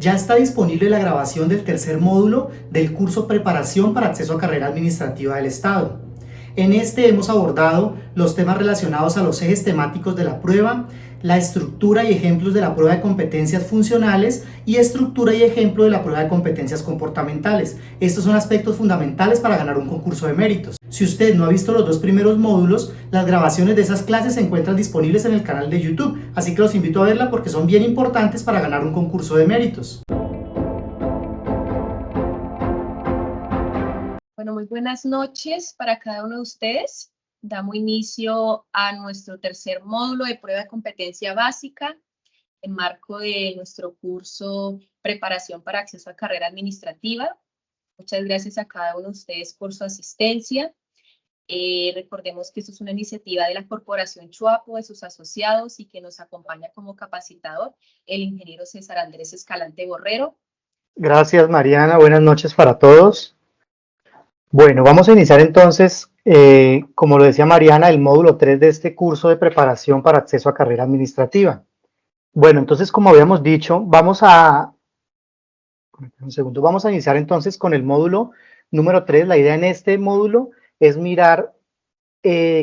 Ya está disponible la grabación del tercer módulo del curso Preparación para Acceso a Carrera Administrativa del Estado. En este hemos abordado los temas relacionados a los ejes temáticos de la prueba, la estructura y ejemplos de la prueba de competencias funcionales y estructura y ejemplo de la prueba de competencias comportamentales. Estos son aspectos fundamentales para ganar un concurso de méritos. Si usted no ha visto los dos primeros módulos, las grabaciones de esas clases se encuentran disponibles en el canal de YouTube, así que los invito a verla porque son bien importantes para ganar un concurso de méritos. Bueno, muy buenas noches para cada uno de ustedes. Damos inicio a nuestro tercer módulo de prueba de competencia básica en marco de nuestro curso Preparación para Acceso a Carrera Administrativa. Muchas gracias a cada uno de ustedes por su asistencia. Recordemos que esto es una iniciativa de la Corporación Chuapo, de sus asociados, y que nos acompaña como capacitador el ingeniero César Andrés Escalante Borrero. Gracias, Mariana. Buenas noches para todos. Bueno, vamos a iniciar entonces, como lo decía Mariana, el módulo 3 de este curso de preparación para acceso a carrera administrativa. Bueno, entonces, como habíamos dicho, vamos a iniciar entonces con el módulo número 3. La idea en este módulo es mirar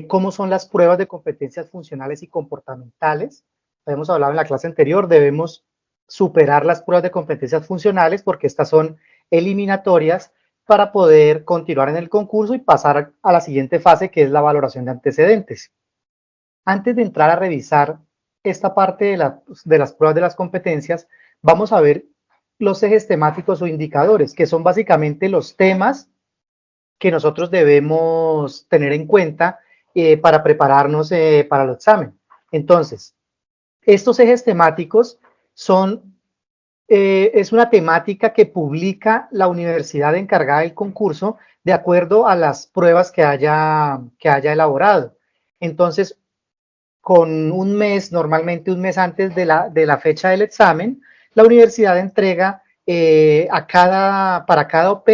cómo son las pruebas de competencias funcionales y comportamentales. Habíamos hablado en la clase anterior, debemos superar las pruebas de competencias funcionales porque estas son eliminatorias para poder continuar en el concurso y pasar a la siguiente fase, que es la valoración de antecedentes. Antes de entrar a revisar esta parte de las pruebas de las competencias, vamos a ver los ejes temáticos o indicadores, que son básicamente los temas que nosotros debemos tener en cuenta para prepararnos para el examen. Entonces, estos ejes temáticos es una temática que publica la universidad encargada del concurso de acuerdo a las pruebas que haya elaborado. Entonces, con un mes, normalmente un mes antes de la fecha del examen, la universidad entrega para cada OP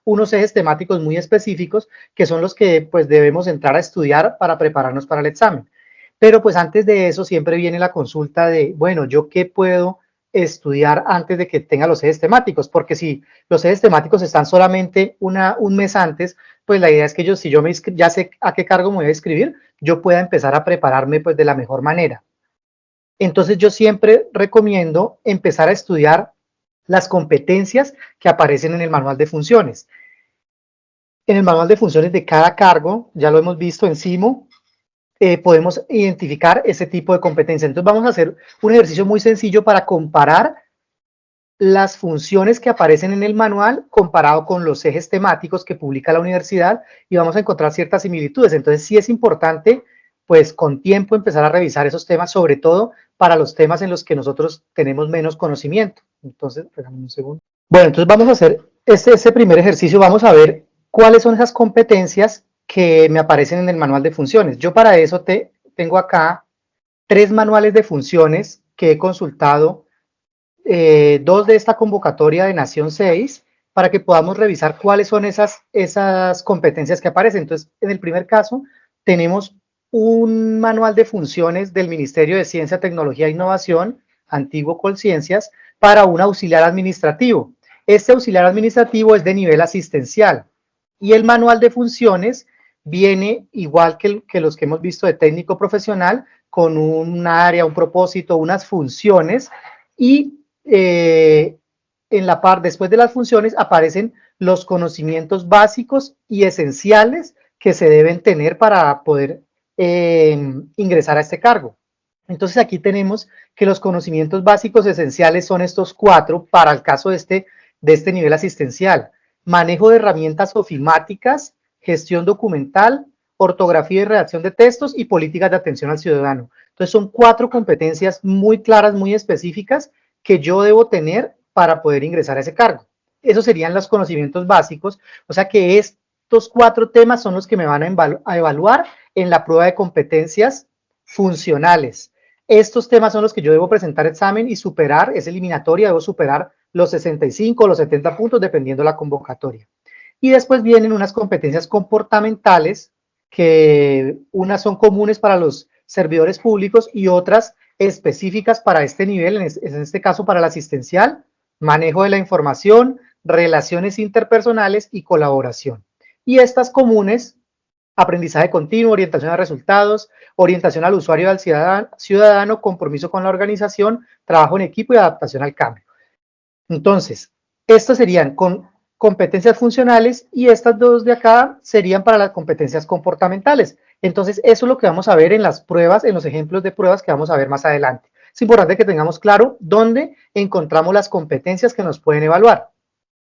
unos ejes temáticos muy específicos que son los que pues debemos entrar a estudiar para prepararnos para el examen. Pero pues antes de eso siempre viene la consulta de, bueno, ¿yo qué puedo estudiar antes de que tenga los ejes temáticos? Porque si los ejes temáticos están solamente un mes antes, pues la idea es que si yo ya sé a qué cargo me voy a inscribir, yo pueda empezar a prepararme pues de la mejor manera. Entonces yo siempre recomiendo empezar a estudiar las competencias que aparecen en el manual de funciones. En el manual de funciones de cada cargo, ya lo hemos visto encima, podemos identificar ese tipo de competencia. Entonces vamos a hacer un ejercicio muy sencillo para comparar las funciones que aparecen en el manual comparado con los ejes temáticos que publica la universidad y vamos a encontrar ciertas similitudes. Entonces sí es importante, pues con tiempo empezar a revisar esos temas, sobre todo para los temas en los que nosotros tenemos menos conocimiento. Entonces, regálame un segundo. Bueno, entonces vamos a hacer este primer ejercicio, vamos a ver cuáles son esas competencias que me aparecen en el manual de funciones. Yo para eso tengo acá 3 manuales de funciones que he consultado, 2 de esta convocatoria de Nación 6, para que podamos revisar cuáles son esas competencias que aparecen. Entonces, en el primer caso, tenemos un manual de funciones del Ministerio de Ciencia, Tecnología e Innovación, antiguo Colciencias, para un auxiliar administrativo. Este auxiliar administrativo es de nivel asistencial y el manual de funciones viene igual que los que hemos visto de técnico profesional, con un área, un propósito, unas funciones y después de las funciones aparecen los conocimientos básicos y esenciales que se deben tener para poder ingresar a este cargo. Entonces aquí tenemos que los conocimientos básicos esenciales son estos 4 para el caso de este nivel asistencial: manejo de herramientas ofimáticas, gestión documental, ortografía y redacción de textos y políticas de atención al ciudadano. Entonces son 4 competencias muy claras, muy específicas que yo debo tener para poder ingresar a ese cargo. Esos serían los conocimientos básicos, o sea que estos 4 temas son los que me van a evaluar en la prueba de competencias funcionales. Estos temas son los que yo debo presentar examen y superar, es eliminatoria, debo superar los 65 o los 70 puntos dependiendo de la convocatoria. Y después vienen unas competencias comportamentales, que unas son comunes para los servidores públicos y otras específicas para este nivel, en este caso para el asistencial, manejo de la información, relaciones interpersonales y colaboración. Y estas comunes, aprendizaje continuo, orientación a resultados, orientación al usuario y al ciudadano, compromiso con la organización, trabajo en equipo y adaptación al cambio. Entonces, estos serían con competencias funcionales y estas dos de acá serían para las competencias comportamentales. Entonces, eso es lo que vamos a ver en las pruebas, en los ejemplos de pruebas que vamos a ver más adelante. Es importante que tengamos claro dónde encontramos las competencias que nos pueden evaluar.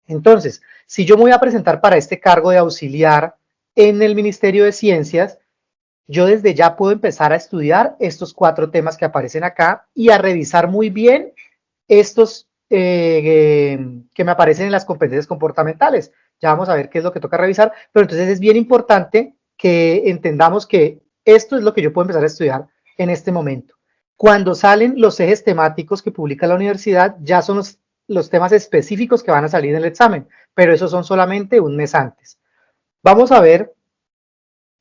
Entonces, si yo me voy a presentar para este cargo de auxiliar en el Ministerio de Ciencias, yo desde ya puedo empezar a estudiar estos 4 temas que aparecen acá y a revisar muy bien estos que me aparecen en las competencias comportamentales. Ya vamos a ver qué es lo que toca revisar, pero entonces es bien importante que entendamos que esto es lo que yo puedo empezar a estudiar en este momento. Cuando salen los ejes temáticos que publica la universidad, ya son los temas específicos que van a salir en el examen, pero esos son solamente un mes antes. Vamos a ver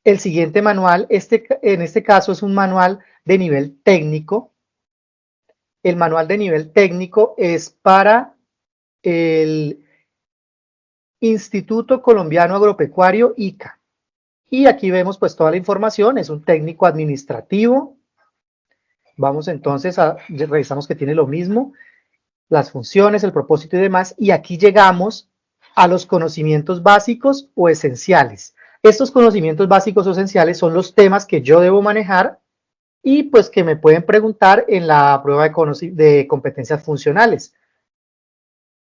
el siguiente manual. En este caso es un manual de nivel técnico. El manual de nivel técnico es para el Instituto Colombiano Agropecuario, ICA. Y aquí vemos pues toda la información, es un técnico administrativo. Vamos entonces revisamos que tiene lo mismo, las funciones, el propósito y demás, y aquí llegamos a los conocimientos básicos o esenciales. Estos conocimientos básicos o esenciales son los temas que yo debo manejar y pues que me pueden preguntar en la prueba de competencias funcionales.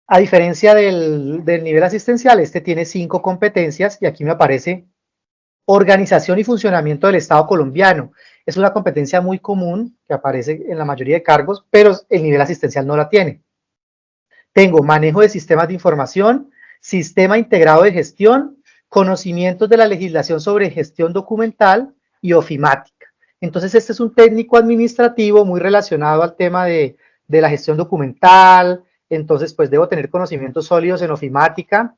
A diferencia del nivel asistencial, este tiene 5 competencias y aquí me aparece organización y funcionamiento del Estado colombiano. Es una competencia muy común que aparece en la mayoría de cargos, pero el nivel asistencial no la tiene. Tengo manejo de sistemas de información, sistema integrado de gestión, conocimientos de la legislación sobre gestión documental y ofimática. Entonces este es un técnico administrativo muy relacionado al tema de la gestión documental. Entonces pues debo tener conocimientos sólidos en ofimática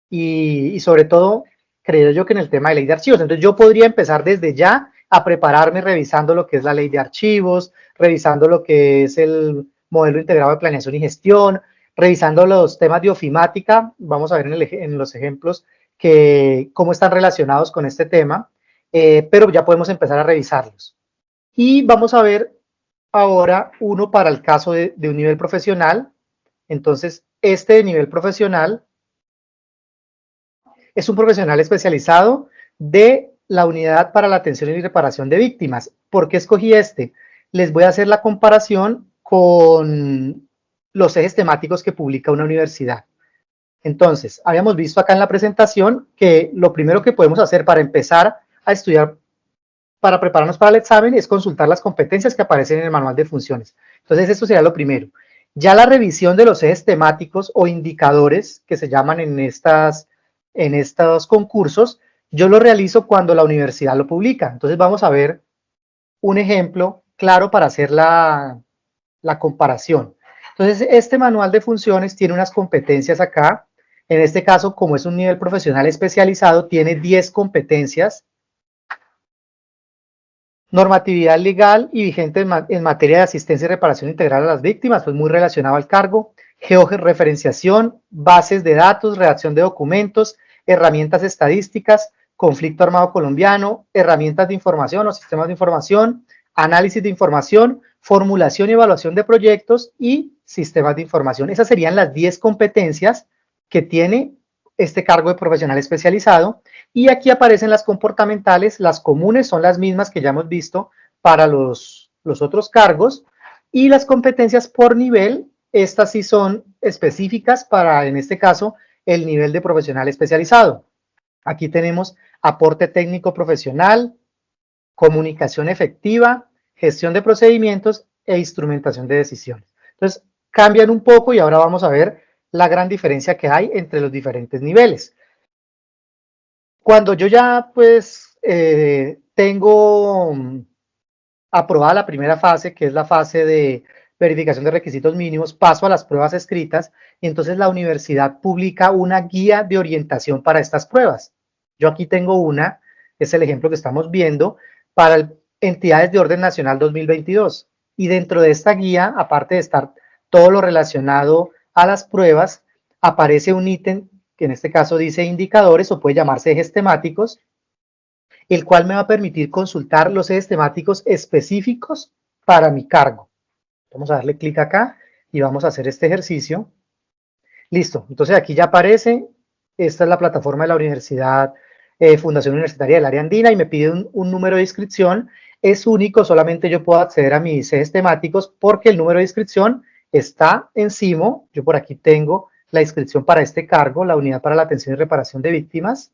y sobre todo creo yo que en el tema de ley de archivos. Entonces yo podría empezar desde ya a prepararme revisando lo que es la ley de archivos, revisando lo que es el modelo integrado de planeación y gestión, revisando los temas de ofimática. Vamos a ver en los ejemplos cómo están relacionados con este tema, pero ya podemos empezar a revisarlos. Y vamos a ver ahora uno para el caso de un nivel profesional. Entonces, este de nivel profesional es un profesional especializado de la Unidad para la Atención y Reparación de Víctimas. ¿Por qué escogí este? Les voy a hacer la comparación con los ejes temáticos que publica una universidad. Entonces, habíamos visto acá en la presentación que lo primero que podemos hacer para empezar a estudiar, para prepararnos para el examen, es consultar las competencias que aparecen en el manual de funciones. Entonces, esto sería lo primero. Ya la revisión de los ejes temáticos o indicadores que se llaman en estos concursos, yo lo realizo cuando la universidad lo publica. Entonces vamos a ver un ejemplo claro para hacer la comparación. Entonces este manual de funciones tiene unas competencias acá. En este caso, como es un nivel profesional especializado, tiene 10 competencias. Normatividad legal y vigente en materia de asistencia y reparación integral a las víctimas, pues muy relacionado al cargo. Georreferenciación, bases de datos, redacción de documentos, herramientas estadísticas, conflicto armado colombiano, herramientas de información o sistemas de información, análisis de información, formulación y evaluación de proyectos y sistemas de información. Esas serían las 10 competencias que tiene este cargo de profesional especializado. Y aquí aparecen las comportamentales. Las comunes son las mismas que ya hemos visto para los otros cargos. Y las competencias por nivel, estas sí son específicas para, en este caso, el nivel de profesional especializado. Aquí tenemos aporte técnico profesional, comunicación efectiva, gestión de procedimientos e instrumentación de decisiones. Entonces, cambian un poco y ahora vamos a ver la gran diferencia que hay entre los diferentes niveles. Cuando yo ya pues tengo aprobada la primera fase, que es la fase de verificación de requisitos mínimos, paso a las pruebas escritas y entonces la universidad publica una guía de orientación para estas pruebas. Yo aquí tengo una, es el ejemplo que estamos viendo, para entidades de orden nacional 2022. Y dentro de esta guía, aparte de estar todo lo relacionado a las pruebas, aparece un ítem que en este caso dice indicadores o puede llamarse ejes temáticos, el cual me va a permitir consultar los ejes temáticos específicos para mi cargo. Vamos a darle clic acá y vamos a hacer este ejercicio. Listo, entonces aquí ya aparece, esta es la plataforma de la Universidad Fundación Universitaria del Área Andina y me pide un número de inscripción. Es único, solamente yo puedo acceder a mis ejes temáticos porque el número de inscripción está encima. Yo por aquí tengo la inscripción para este cargo, la Unidad para la Atención y Reparación de Víctimas.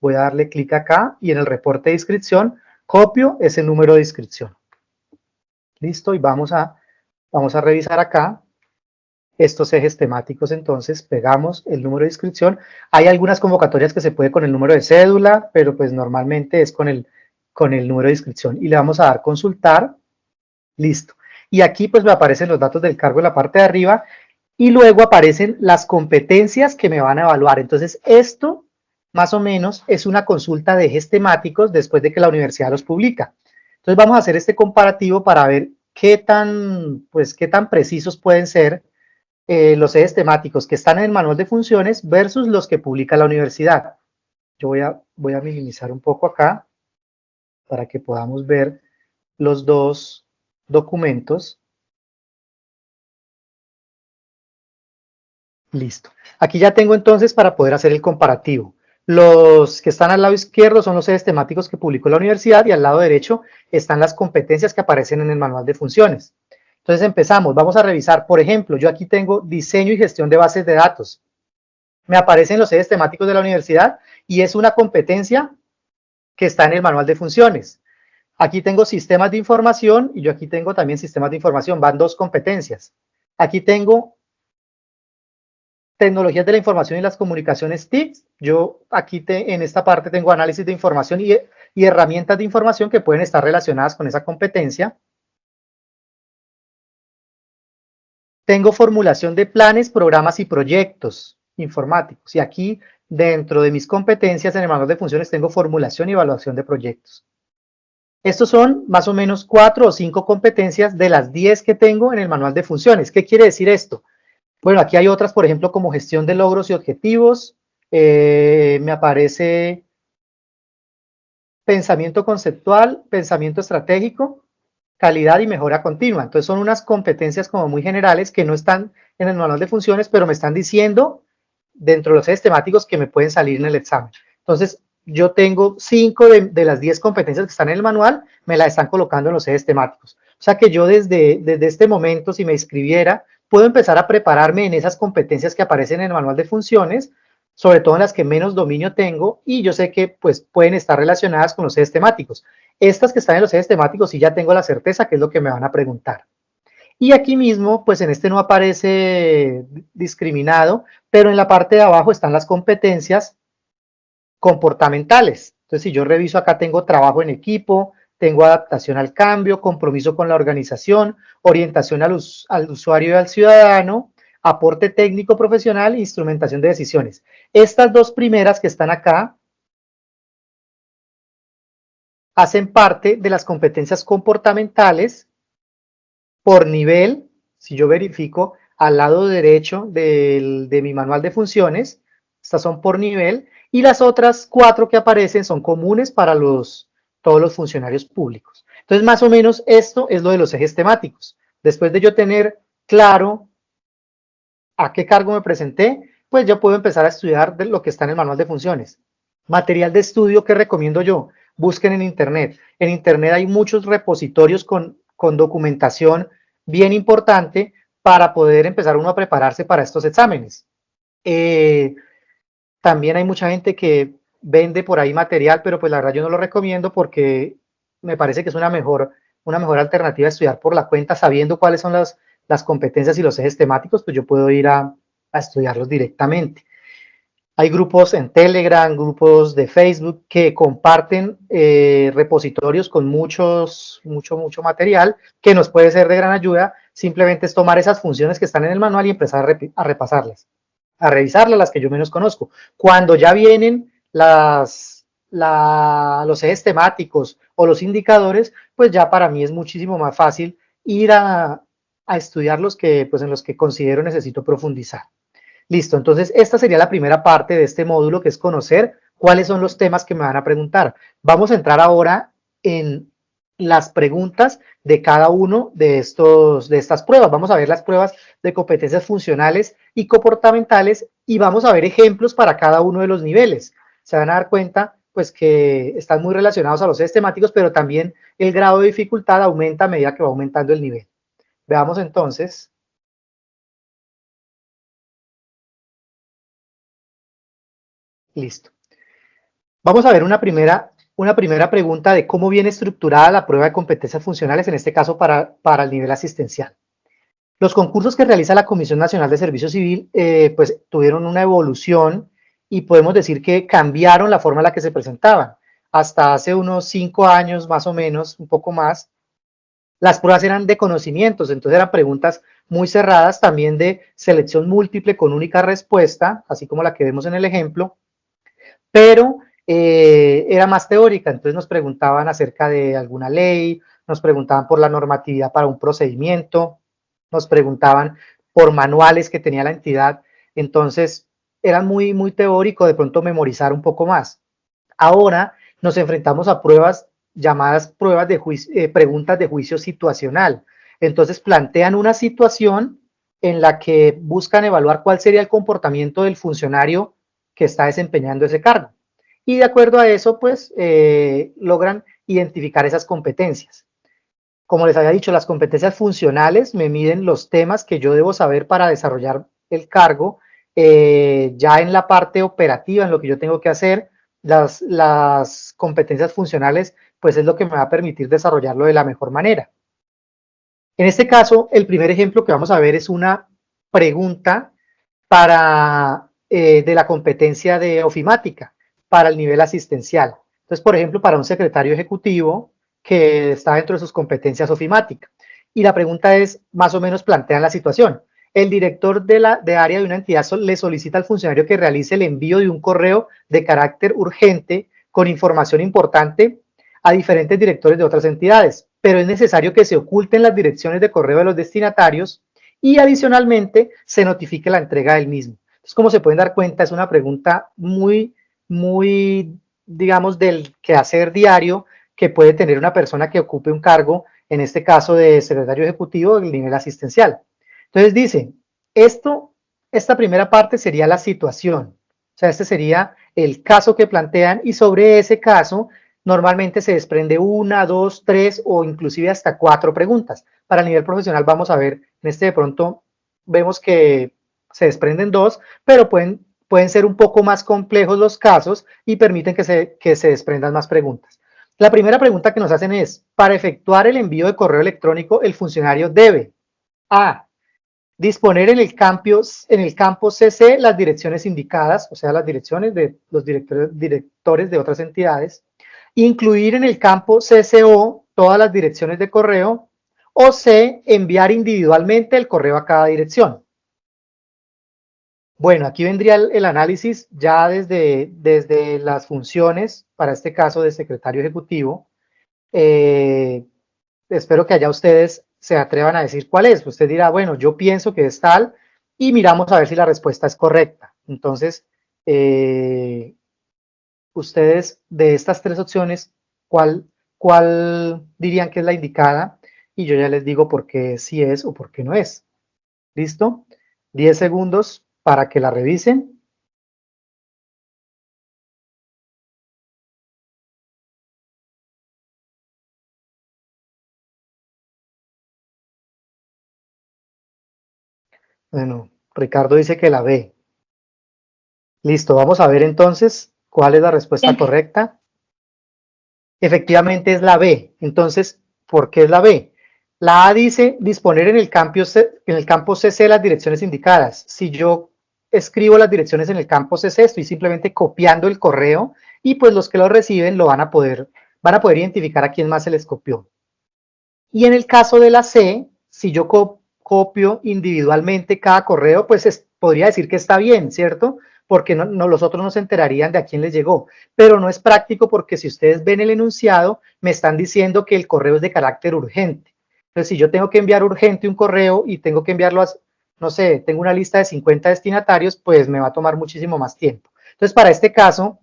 Voy a darle clic acá y en el reporte de inscripción copio ese número de inscripción. Listo, y vamos a revisar acá estos ejes temáticos. Entonces pegamos el número de inscripción. Hay algunas convocatorias que se puede con el número de cédula, pero pues normalmente es con el número de inscripción y le vamos a dar consultar. Listo. Y aquí pues me aparecen los datos del cargo en la parte de arriba y luego aparecen las competencias que me van a evaluar. Entonces esto más o menos es una consulta de ejes temáticos después de que la universidad los publica. Entonces vamos a hacer este comparativo para ver qué tan precisos pueden ser los ejes temáticos que están en el manual de funciones versus los que publica la universidad. Yo voy a minimizar un poco acá para que podamos ver los dos documentos. Listo. Aquí ya tengo entonces para poder hacer el comparativo. Los que están al lado izquierdo son los ejes temáticos que publicó la universidad y al lado derecho están las competencias que aparecen en el manual de funciones. Entonces empezamos, vamos a revisar, por ejemplo, yo aquí tengo diseño y gestión de bases de datos. Me aparecen los ejes temáticos de la universidad y es una competencia que está en el manual de funciones. Aquí tengo sistemas de información y yo aquí tengo también sistemas de información, van dos competencias. Aquí tengo tecnologías de la información y las comunicaciones TIC. Yo aquí en esta parte tengo análisis de información y herramientas de información que pueden estar relacionadas con esa competencia. Tengo formulación de planes, programas y proyectos informáticos. Y aquí, dentro de mis competencias en el manual de funciones, tengo formulación y evaluación de proyectos. Estos son más o menos 4 o 5 competencias de las 10 que tengo en el manual de funciones. ¿Qué quiere decir esto? Bueno, aquí hay otras, por ejemplo, como gestión de logros y objetivos. Me aparece pensamiento conceptual, pensamiento estratégico, calidad y mejora continua. Entonces son unas competencias como muy generales que no están en el manual de funciones, pero me están diciendo dentro de los ejes temáticos que me pueden salir en el examen. Entonces yo tengo 5 de las 10 competencias que están en el manual, me las están colocando en los ejes temáticos. O sea que yo desde este momento, si me inscribiera, puedo empezar a prepararme en esas competencias que aparecen en el manual de funciones, sobre todo en las que menos dominio tengo, y yo sé que pues pueden estar relacionadas con los ejes temáticos. Estas que están en los ejes temáticos sí ya tengo la certeza que es lo que me van a preguntar. Y aquí mismo, pues en este no aparece discriminado, pero en la parte de abajo están las competencias comportamentales. Entonces, si yo reviso acá, tengo trabajo en equipo, tengo adaptación al cambio, compromiso con la organización, orientación al usuario y al ciudadano, aporte técnico profesional e instrumentación de decisiones. Estas dos primeras que están acá hacen parte de las competencias comportamentales por nivel. Si yo verifico al lado derecho de mi manual de funciones, estas son por nivel, y las otras 4 que aparecen son comunes para todos los funcionarios públicos. Entonces, más o menos esto es lo de los ejes temáticos. Después de yo tener claro a qué cargo me presenté, pues yo puedo empezar a estudiar de lo que está en el manual de funciones. Material de estudio que recomiendo yo, busquen en internet. En internet hay muchos repositorios con documentación bien importante para poder empezar uno a prepararse para estos exámenes. También hay mucha gente que vende por ahí material, pero pues la verdad yo no lo recomiendo porque me parece que es una mejor alternativa a estudiar por la cuenta, sabiendo cuáles son las competencias y los ejes temáticos, pues yo puedo ir a estudiarlos directamente. Hay grupos en Telegram, grupos de Facebook que comparten repositorios con mucho material que nos puede ser de gran ayuda. Simplemente es tomar esas funciones que están en el manual y empezar a repasarlas, a revisarlas, las que yo menos conozco. Cuando ya vienen los ejes temáticos o los indicadores, pues ya para mí es muchísimo más fácil ir a a estudiar los que, pues, en los que considero necesito profundizar. Listo, entonces esta sería la primera parte de este módulo, que es conocer cuáles son los temas que me van a preguntar. Vamos a entrar ahora en las preguntas de cada uno de estas pruebas. Vamos a ver las pruebas de competencias funcionales y comportamentales y vamos a ver ejemplos para cada uno de los niveles. Se van a dar cuenta pues que están muy relacionados a los ejes temáticos, pero también el grado de dificultad aumenta a medida que va aumentando el nivel. Veamos entonces. Listo. Vamos a ver una primera pregunta de cómo viene estructurada la prueba de competencias funcionales, en este caso para el nivel asistencial. Los concursos que realiza la Comisión Nacional de Servicio Civil pues tuvieron una evolución y podemos decir que cambiaron la forma en la que se presentaban. Hasta hace unos 5 años más o menos, un poco más, las pruebas eran de conocimientos, entonces eran preguntas muy cerradas, también de selección múltiple con única respuesta, así como la que vemos en el ejemplo, pero era más teórica, entonces nos preguntaban acerca de alguna ley, nos preguntaban por la normatividad para un procedimiento, nos preguntaban por manuales que tenía la entidad, entonces era muy, muy teórico, de pronto memorizar un poco más. Ahora nos enfrentamos a pruebas llamadas preguntas de juicio situacional. Entonces plantean una situación en la que buscan evaluar cuál sería el comportamiento del funcionario que está desempeñando ese cargo. Y de acuerdo a eso, pues, logran identificar esas competencias. Como les había dicho, las competencias funcionales me miden los temas que yo debo saber para desarrollar el cargo. Ya en la parte operativa, en lo que yo tengo que hacer, las competencias funcionales, pues es lo que me va a permitir desarrollarlo de la mejor manera. En este caso, el primer ejemplo que vamos a ver es una pregunta de la competencia de ofimática para el nivel asistencial. Entonces, por ejemplo, para un secretario ejecutivo que está dentro de sus competencias ofimática. Y la pregunta es, más o menos plantean la situación. El director de área de una entidad le solicita al funcionario que realice el envío de un correo de carácter urgente con información importante a diferentes directores de otras entidades, pero es necesario que se oculten las direcciones de correo de los destinatarios y adicionalmente se notifique la entrega del mismo. Entonces, como se pueden dar cuenta, es una pregunta muy, digamos, del quehacer diario que puede tener una persona que ocupe un cargo, en este caso de secretario ejecutivo del nivel asistencial. Entonces dice, esta primera parte sería la situación, o sea, este sería el caso que plantean y sobre ese caso normalmente se desprende 1, 2, 3 o inclusive hasta 4 preguntas. Para el nivel profesional vamos a ver, en este de pronto vemos que se desprenden 2, pero pueden ser un poco más complejos los casos y permiten que se desprendan más preguntas. La primera pregunta que nos hacen es, para efectuar el envío de correo electrónico, el funcionario debe A. Disponer en el campo CC las direcciones indicadas, o sea, las direcciones de los directores de otras entidades, incluir en el campo CCO todas las direcciones de correo, o C, enviar individualmente el correo a cada dirección. Bueno, aquí vendría el análisis ya desde las funciones, para este caso de secretario ejecutivo. Espero que allá ustedes se atrevan a decir cuál es. Usted dirá, bueno, yo pienso que es tal, y miramos a ver si la respuesta es correcta. Entonces, ustedes de estas 3 opciones, ¿cuál dirían que es la indicada? Y yo ya les digo por qué sí es o por qué no es. ¿Listo? 10 segundos para que la revisen. Bueno, Ricardo dice que la B. Listo, vamos a ver entonces cuál es la respuesta correcta. Efectivamente es la B. Entonces, ¿por qué es la B? La A dice disponer en el campo CC las direcciones indicadas. Si yo escribo las direcciones en el campo CC, estoy simplemente copiando el correo y pues los que lo reciben lo van a poder identificar a quién más se les copió. Y en el caso de la C, si yo copio individualmente cada correo, pues podría decir que está bien, ¿cierto? Porque los otros no se enterarían de a quién les llegó. Pero no es práctico porque si ustedes ven el enunciado, me están diciendo que el correo es de carácter urgente. Entonces, si yo tengo que enviar urgente un correo y tengo que enviarlo a, no sé, tengo una lista de 50 destinatarios, pues me va a tomar muchísimo más tiempo. Entonces, para este caso,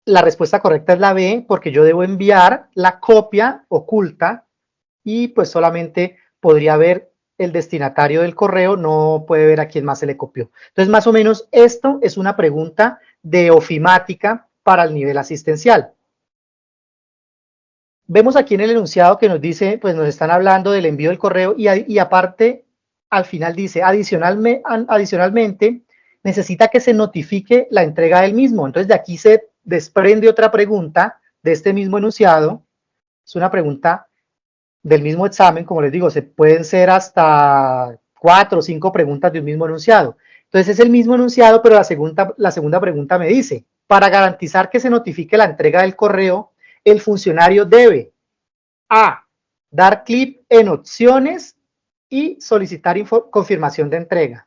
la respuesta correcta es la B, porque yo debo enviar la copia oculta y pues solamente podría ver el destinatario del correo, no puede ver a quién más se le copió. Entonces, más o menos, esto es una pregunta de ofimática para el nivel asistencial. Vemos aquí en el enunciado que nos dice, pues nos están hablando del envío del correo y aparte, al final dice, adicionalmente, necesita que se notifique la entrega del mismo. Entonces, de aquí se desprende otra pregunta de este mismo enunciado. Es una pregunta del mismo examen, como les digo, se pueden ser hasta 4 o 5 preguntas de un mismo enunciado. Entonces, es el mismo enunciado, pero la segunda pregunta me dice, para garantizar que se notifique la entrega del correo, el funcionario debe A, dar clic en opciones y solicitar confirmación de entrega.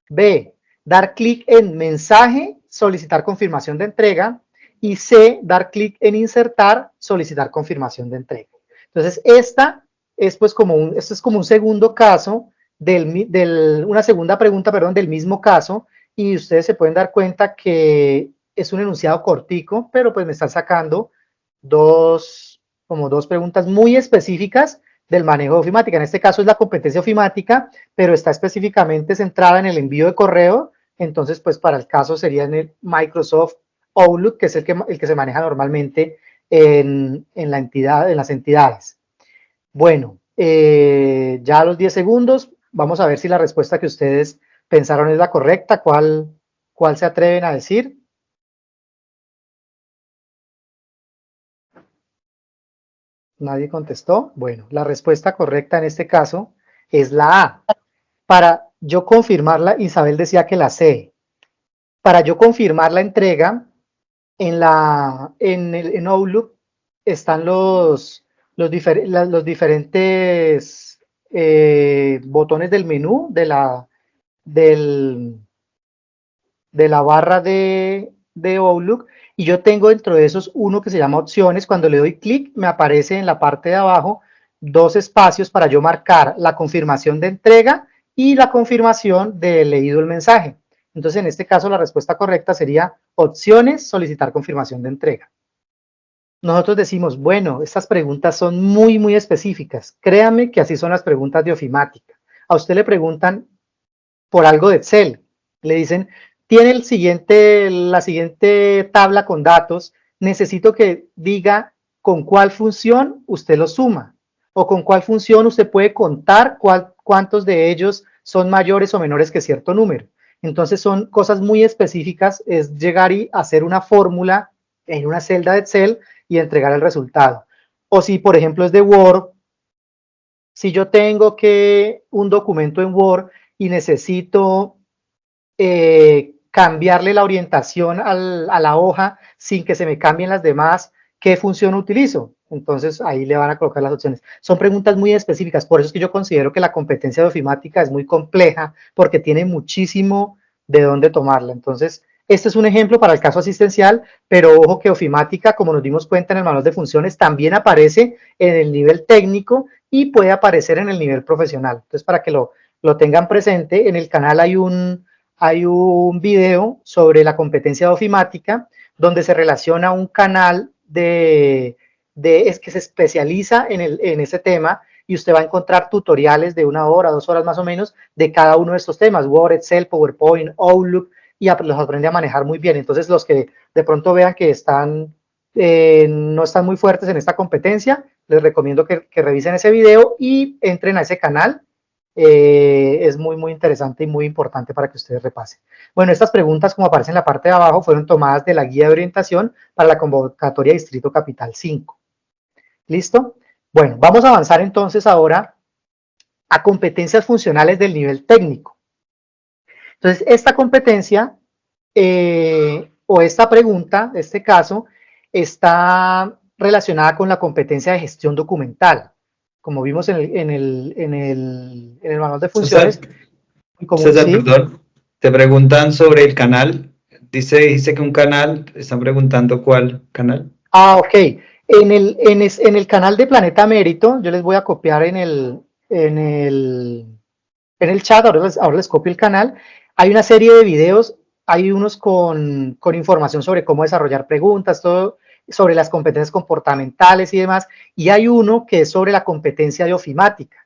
B, dar clic en mensaje, solicitar confirmación de entrega. Y C, dar clic en insertar, solicitar confirmación de entrega. Entonces, esta es pues como un segundo caso, una segunda pregunta, perdón, del mismo caso, y ustedes se pueden dar cuenta que es un enunciado cortico, pero pues me están sacando como dos preguntas muy específicas del manejo de ofimática. En este caso es la competencia ofimática, pero está específicamente centrada en el envío de correo. Entonces, pues para el caso sería en el Microsoft Outlook, que es el que se maneja normalmente en las entidades. Bueno, ya a los 10 segundos, vamos a ver si la respuesta que ustedes pensaron es la correcta. ¿Cuál se atreven a decir? Nadie contestó. Bueno, la respuesta correcta en este caso es la A. Para yo confirmarla, Isabel decía que la C. Para yo confirmar la entrega, en Outlook están los diferentes botones del menú de la barra de Outlook, y yo tengo dentro de esos uno que se llama opciones. Cuando le doy clic, me aparece en la parte de abajo 2 espacios para yo marcar la confirmación de entrega y la confirmación de leído el mensaje. Entonces, en este caso, la respuesta correcta sería opciones, solicitar confirmación de entrega. Nosotros decimos, bueno, estas preguntas son muy, muy específicas. Créame que así son las preguntas de ofimática. A usted le preguntan por algo de Excel. Le dicen, tiene la siguiente tabla con datos, necesito que diga con cuál función usted lo suma, o con cuál función usted puede contar cuántos de ellos son mayores o menores que cierto número. Entonces son cosas muy específicas, es llegar y hacer una fórmula en una celda de Excel y entregar el resultado. O si, por ejemplo, es de Word, si yo tengo un documento en Word y necesito cambiarle la orientación a la hoja sin que se me cambien las demás, ¿qué función utilizo? Entonces ahí le van a colocar las opciones. Son preguntas muy específicas, por eso es que yo considero que la competencia de ofimática es muy compleja, porque tiene muchísimo de dónde tomarla. Entonces, este es un ejemplo para el caso asistencial, pero ojo que ofimática, como nos dimos cuenta en el manual de funciones, también aparece en el nivel técnico y puede aparecer en el nivel profesional. Entonces, para que lo tengan presente, en el canal hay un video sobre la competencia de ofimática, donde se relaciona un canal es que se especializa en ese tema, y usted va a encontrar tutoriales de 1 hora, 2 horas más o menos, de cada uno de estos temas, Word, Excel, PowerPoint, Outlook, y los aprende a manejar muy bien. Entonces, los que de pronto vean que no están muy fuertes en esta competencia, les recomiendo que revisen ese video y entren a ese canal. Es muy, muy interesante y muy importante para que ustedes repasen. Bueno, estas preguntas, como aparecen en la parte de abajo, fueron tomadas de la guía de orientación para la convocatoria Distrito Capital 5. ¿Listo? Bueno, vamos a avanzar entonces ahora a competencias funcionales del nivel técnico. Entonces, esta competencia o esta pregunta, este caso, está relacionada con la competencia de gestión documental. Como vimos en el manual de funciones. César, ¿sí? Perdón, te preguntan sobre el canal. Dice que un canal, están preguntando cuál canal. Ah, ok. En el canal de Planeta Mérito, yo les voy a copiar en el chat, ahora les copio el canal, hay una serie de videos, hay unos con información sobre cómo desarrollar preguntas, todo sobre las competencias comportamentales y demás, y hay uno que es sobre la competencia de ofimática.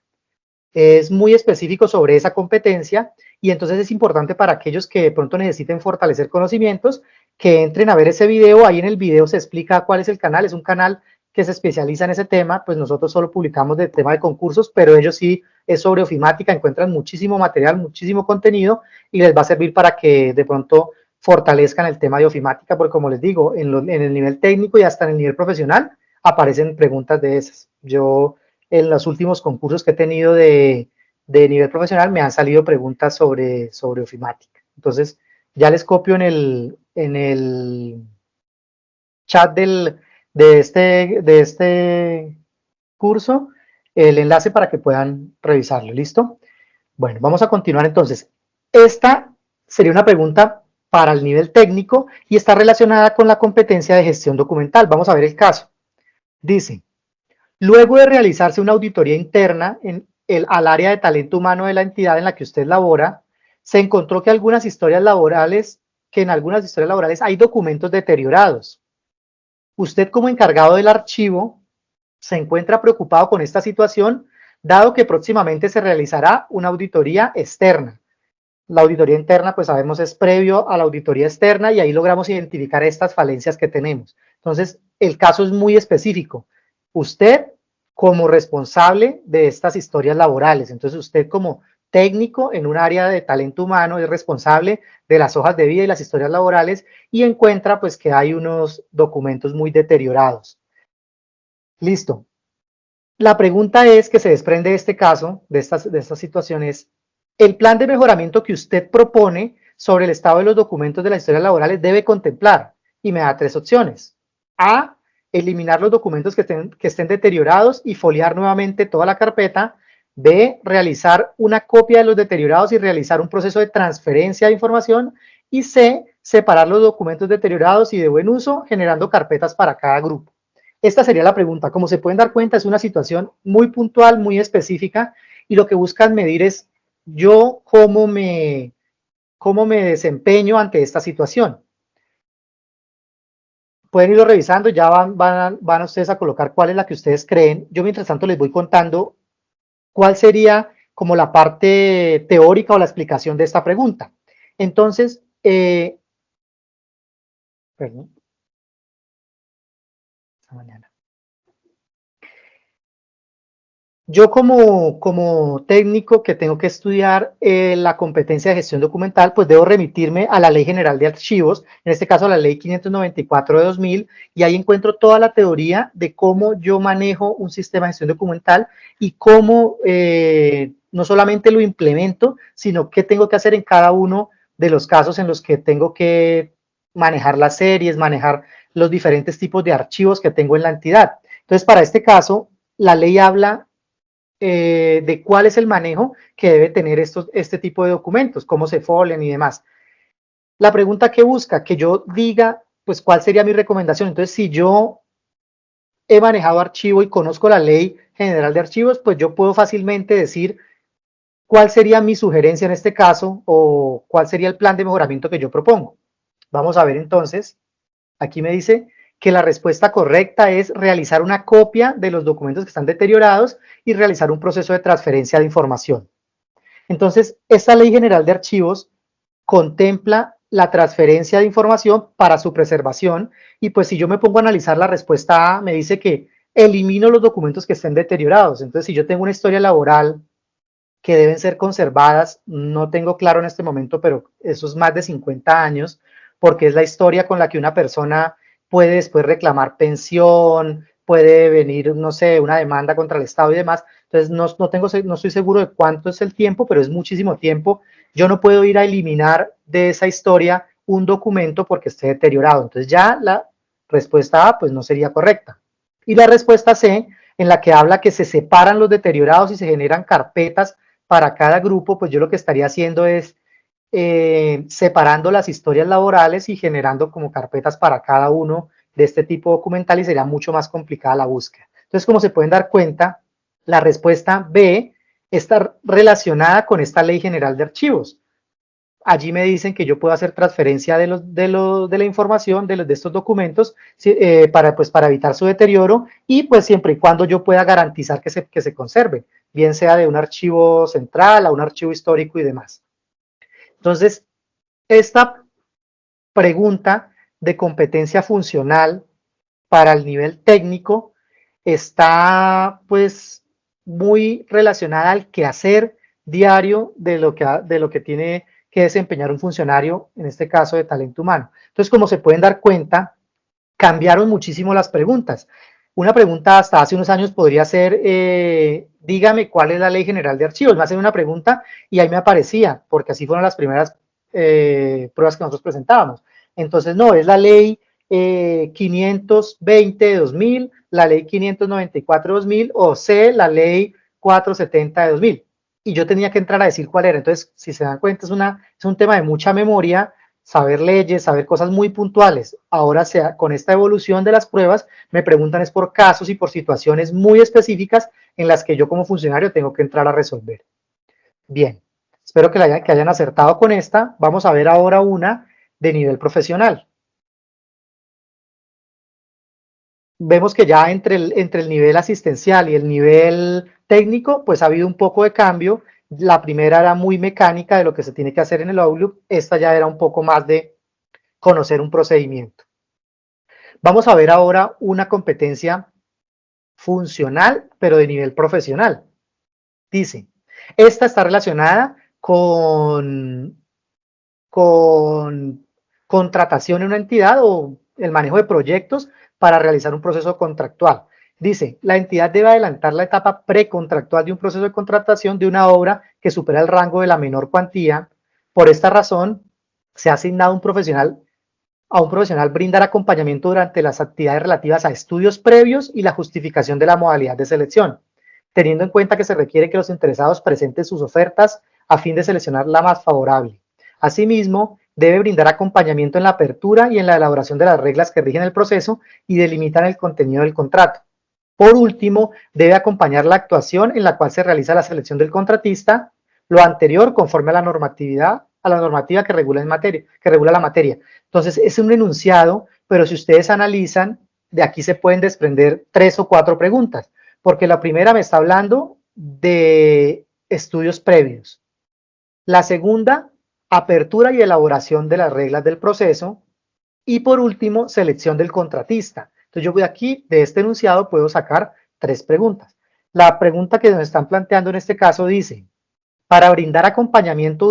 Es muy específico sobre esa competencia y entonces es importante para aquellos que de pronto necesiten fortalecer conocimientos que entren a ver ese video. Ahí en el video se explica cuál es el canal, es un canal que se especializa en ese tema, pues nosotros solo publicamos de tema de concursos, pero ellos sí es sobre ofimática, encuentran muchísimo material, muchísimo contenido y les va a servir para que de pronto fortalezcan el tema de ofimática, porque como les digo, en el nivel técnico y hasta en el nivel profesional aparecen preguntas de esas. Yo en los últimos concursos que he tenido de nivel profesional me han salido preguntas sobre ofimática. Entonces, ya les copio en el chat de este curso el enlace para que puedan revisarlo. ¿Listo? Bueno, vamos a continuar entonces. Esta sería una pregunta para el nivel técnico y está relacionada con la competencia de gestión documental. Vamos a ver el caso. Dice, luego de realizarse una auditoría interna al área de talento humano de la entidad en la que usted labora, se encontró que en algunas historias laborales hay documentos deteriorados. Usted, como encargado del archivo, se encuentra preocupado con esta situación, dado que próximamente se realizará una auditoría externa. La auditoría interna, pues sabemos, es previo a la auditoría externa y ahí logramos identificar estas falencias que tenemos. Entonces, el caso es muy específico. Usted como responsable de estas historias laborales, entonces usted como técnico en un área de talento humano es responsable de las hojas de vida y las historias laborales y encuentra pues que hay unos documentos muy deteriorados. Listo. La pregunta es que se desprende de este caso, de estas situaciones, el plan de mejoramiento que usted propone sobre el estado de los documentos de las historias laborales debe contemplar, y me da 3 opciones. A, eliminar los documentos que estén deteriorados y foliar nuevamente toda la carpeta. B, realizar una copia de los deteriorados y realizar un proceso de transferencia de información. Y C, separar los documentos deteriorados y de buen uso, generando carpetas para cada grupo. Esta sería la pregunta. Como se pueden dar cuenta, es una situación muy puntual, muy específica, y lo que buscan medir es yo cómo me desempeño ante esta situación. Pueden irlo revisando, ya van ustedes a colocar cuál es la que ustedes creen. Yo mientras tanto les voy contando cuál sería como la parte teórica o la explicación de esta pregunta. Entonces, perdón. Esta mañana. Yo como técnico que tengo que estudiar la competencia de gestión documental, pues debo remitirme a la Ley General de Archivos, en este caso a la Ley 594 de 2000, y ahí encuentro toda la teoría de cómo yo manejo un sistema de gestión documental y cómo no solamente lo implemento, sino qué tengo que hacer en cada uno de los casos en los que tengo que manejar las series, manejar los diferentes tipos de archivos que tengo en la entidad. Entonces, para este caso, la ley habla de cuál es el manejo que debe tener este tipo de documentos, cómo se folian y demás. La pregunta que busca, que yo diga, pues cuál sería mi recomendación. Entonces, si yo he manejado archivo y conozco la Ley General de Archivos, pues yo puedo fácilmente decir cuál sería mi sugerencia en este caso o cuál sería el plan de mejoramiento que yo propongo. Vamos a ver entonces, aquí me dice que la respuesta correcta es realizar una copia de los documentos que están deteriorados y realizar un proceso de transferencia de información. Entonces, esta Ley General de Archivos contempla la transferencia de información para su preservación y pues si yo me pongo a analizar la respuesta A, me dice que elimino los documentos que estén deteriorados. Entonces, si yo tengo una historia laboral que deben ser conservadas, no tengo claro en este momento, pero eso es más de 50 años, porque es la historia con la que una persona puede después reclamar pensión, puede venir, no sé, una demanda contra el Estado y demás. Entonces, no estoy seguro de cuánto es el tiempo, pero es muchísimo tiempo. Yo no puedo ir a eliminar de esa historia un documento porque esté deteriorado. Entonces, ya la respuesta A, pues no sería correcta. Y la respuesta C, en la que habla que se separan los deteriorados y se generan carpetas para cada grupo, pues yo lo que estaría haciendo es separando las historias laborales y generando como carpetas para cada uno de este tipo documental y sería mucho más complicada la búsqueda. Entonces, como se pueden dar cuenta, la respuesta B está relacionada con esta Ley General de Archivos. Allí me dicen que yo puedo hacer transferencia de la información de estos documentos para evitar su deterioro y pues siempre y cuando yo pueda garantizar que se conserve, bien sea de un archivo central a un archivo histórico y demás. Entonces, esta pregunta de competencia funcional para el nivel técnico está pues muy relacionada al quehacer diario de lo que tiene que desempeñar un funcionario, en este caso de talento humano. Entonces, como se pueden dar cuenta, cambiaron muchísimo las preguntas. Una pregunta hasta hace unos años podría ser, dígame cuál es la Ley General de Archivos. Me hacen una pregunta y ahí me aparecía, porque así fueron las primeras pruebas que nosotros presentábamos. Entonces, no, es la Ley 520 de 2000, la Ley 594 de 2000 o C, la Ley 470 de 2000. Y yo tenía que entrar a decir cuál era. Entonces, si se dan cuenta, es un tema de mucha memoria, saber leyes, saber cosas muy puntuales. Ahora, con esta evolución de las pruebas, me preguntan es por casos y por situaciones muy específicas en las que yo como funcionario tengo que entrar a resolver. Bien, espero que hayan acertado con esta. Vamos a ver ahora una de nivel profesional. Vemos que ya entre el nivel asistencial y el nivel técnico, pues ha habido un poco de cambio. La primera era muy mecánica de lo que se tiene que hacer en el Outlook, esta ya era un poco más de conocer un procedimiento. Vamos a ver ahora una competencia funcional, pero de nivel profesional. Dice, esta está relacionada con contratación en una entidad o el manejo de proyectos para realizar un proceso contractual. Dice, la entidad debe adelantar la etapa precontractual de un proceso de contratación de una obra que supera el rango de la menor cuantía. Por esta razón, se ha asignado a un profesional brindar acompañamiento durante las actividades relativas a estudios previos y la justificación de la modalidad de selección, teniendo en cuenta que se requiere que los interesados presenten sus ofertas a fin de seleccionar la más favorable. Asimismo, debe brindar acompañamiento en la apertura y en la elaboración de las reglas que rigen el proceso y delimitan el contenido del contrato. Por último, debe acompañar la actuación en la cual se realiza la selección del contratista, lo anterior conforme a la normativa que regula la materia. Entonces, es un enunciado, pero si ustedes analizan, de aquí se pueden desprender 3 o 4 preguntas, porque la primera me está hablando de estudios previos. La segunda, apertura y elaboración de las reglas del proceso. Y por último, selección del contratista. Entonces yo voy aquí, de este enunciado puedo sacar 3 preguntas. La pregunta que nos están planteando en este caso dice, para brindar acompañamiento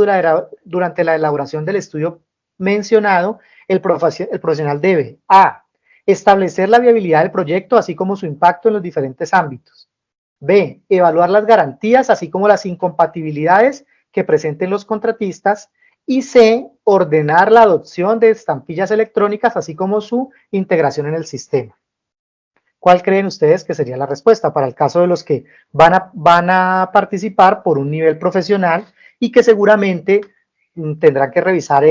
durante la elaboración del estudio mencionado, el profesional debe A, establecer la viabilidad del proyecto, así como su impacto en los diferentes ámbitos. B, evaluar las garantías, así como las incompatibilidades que presenten los contratistas. Y C, ordenar la adopción de estampillas electrónicas, así como su integración en el sistema. ¿Cuál creen ustedes que sería la respuesta para el caso de los que van a participar por un nivel profesional y que seguramente tendrán que revisar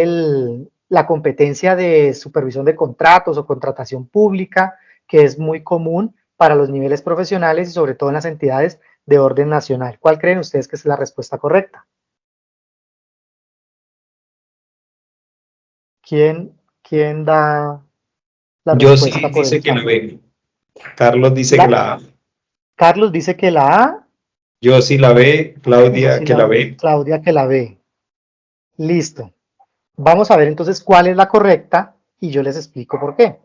la competencia de supervisión de contratos o contratación pública, que es muy común para los niveles profesionales y sobre todo en las entidades de orden nacional? ¿Cuál creen ustedes que es la respuesta correcta? ¿Quién da la Yo sí respuesta por dice el que la chat? B. Carlos dice que la A. Carlos dice que la A, Yo sí la B. Claudia que la B. Claudia que la B. Listo. Vamos a ver entonces cuál es la correcta y yo les explico por qué.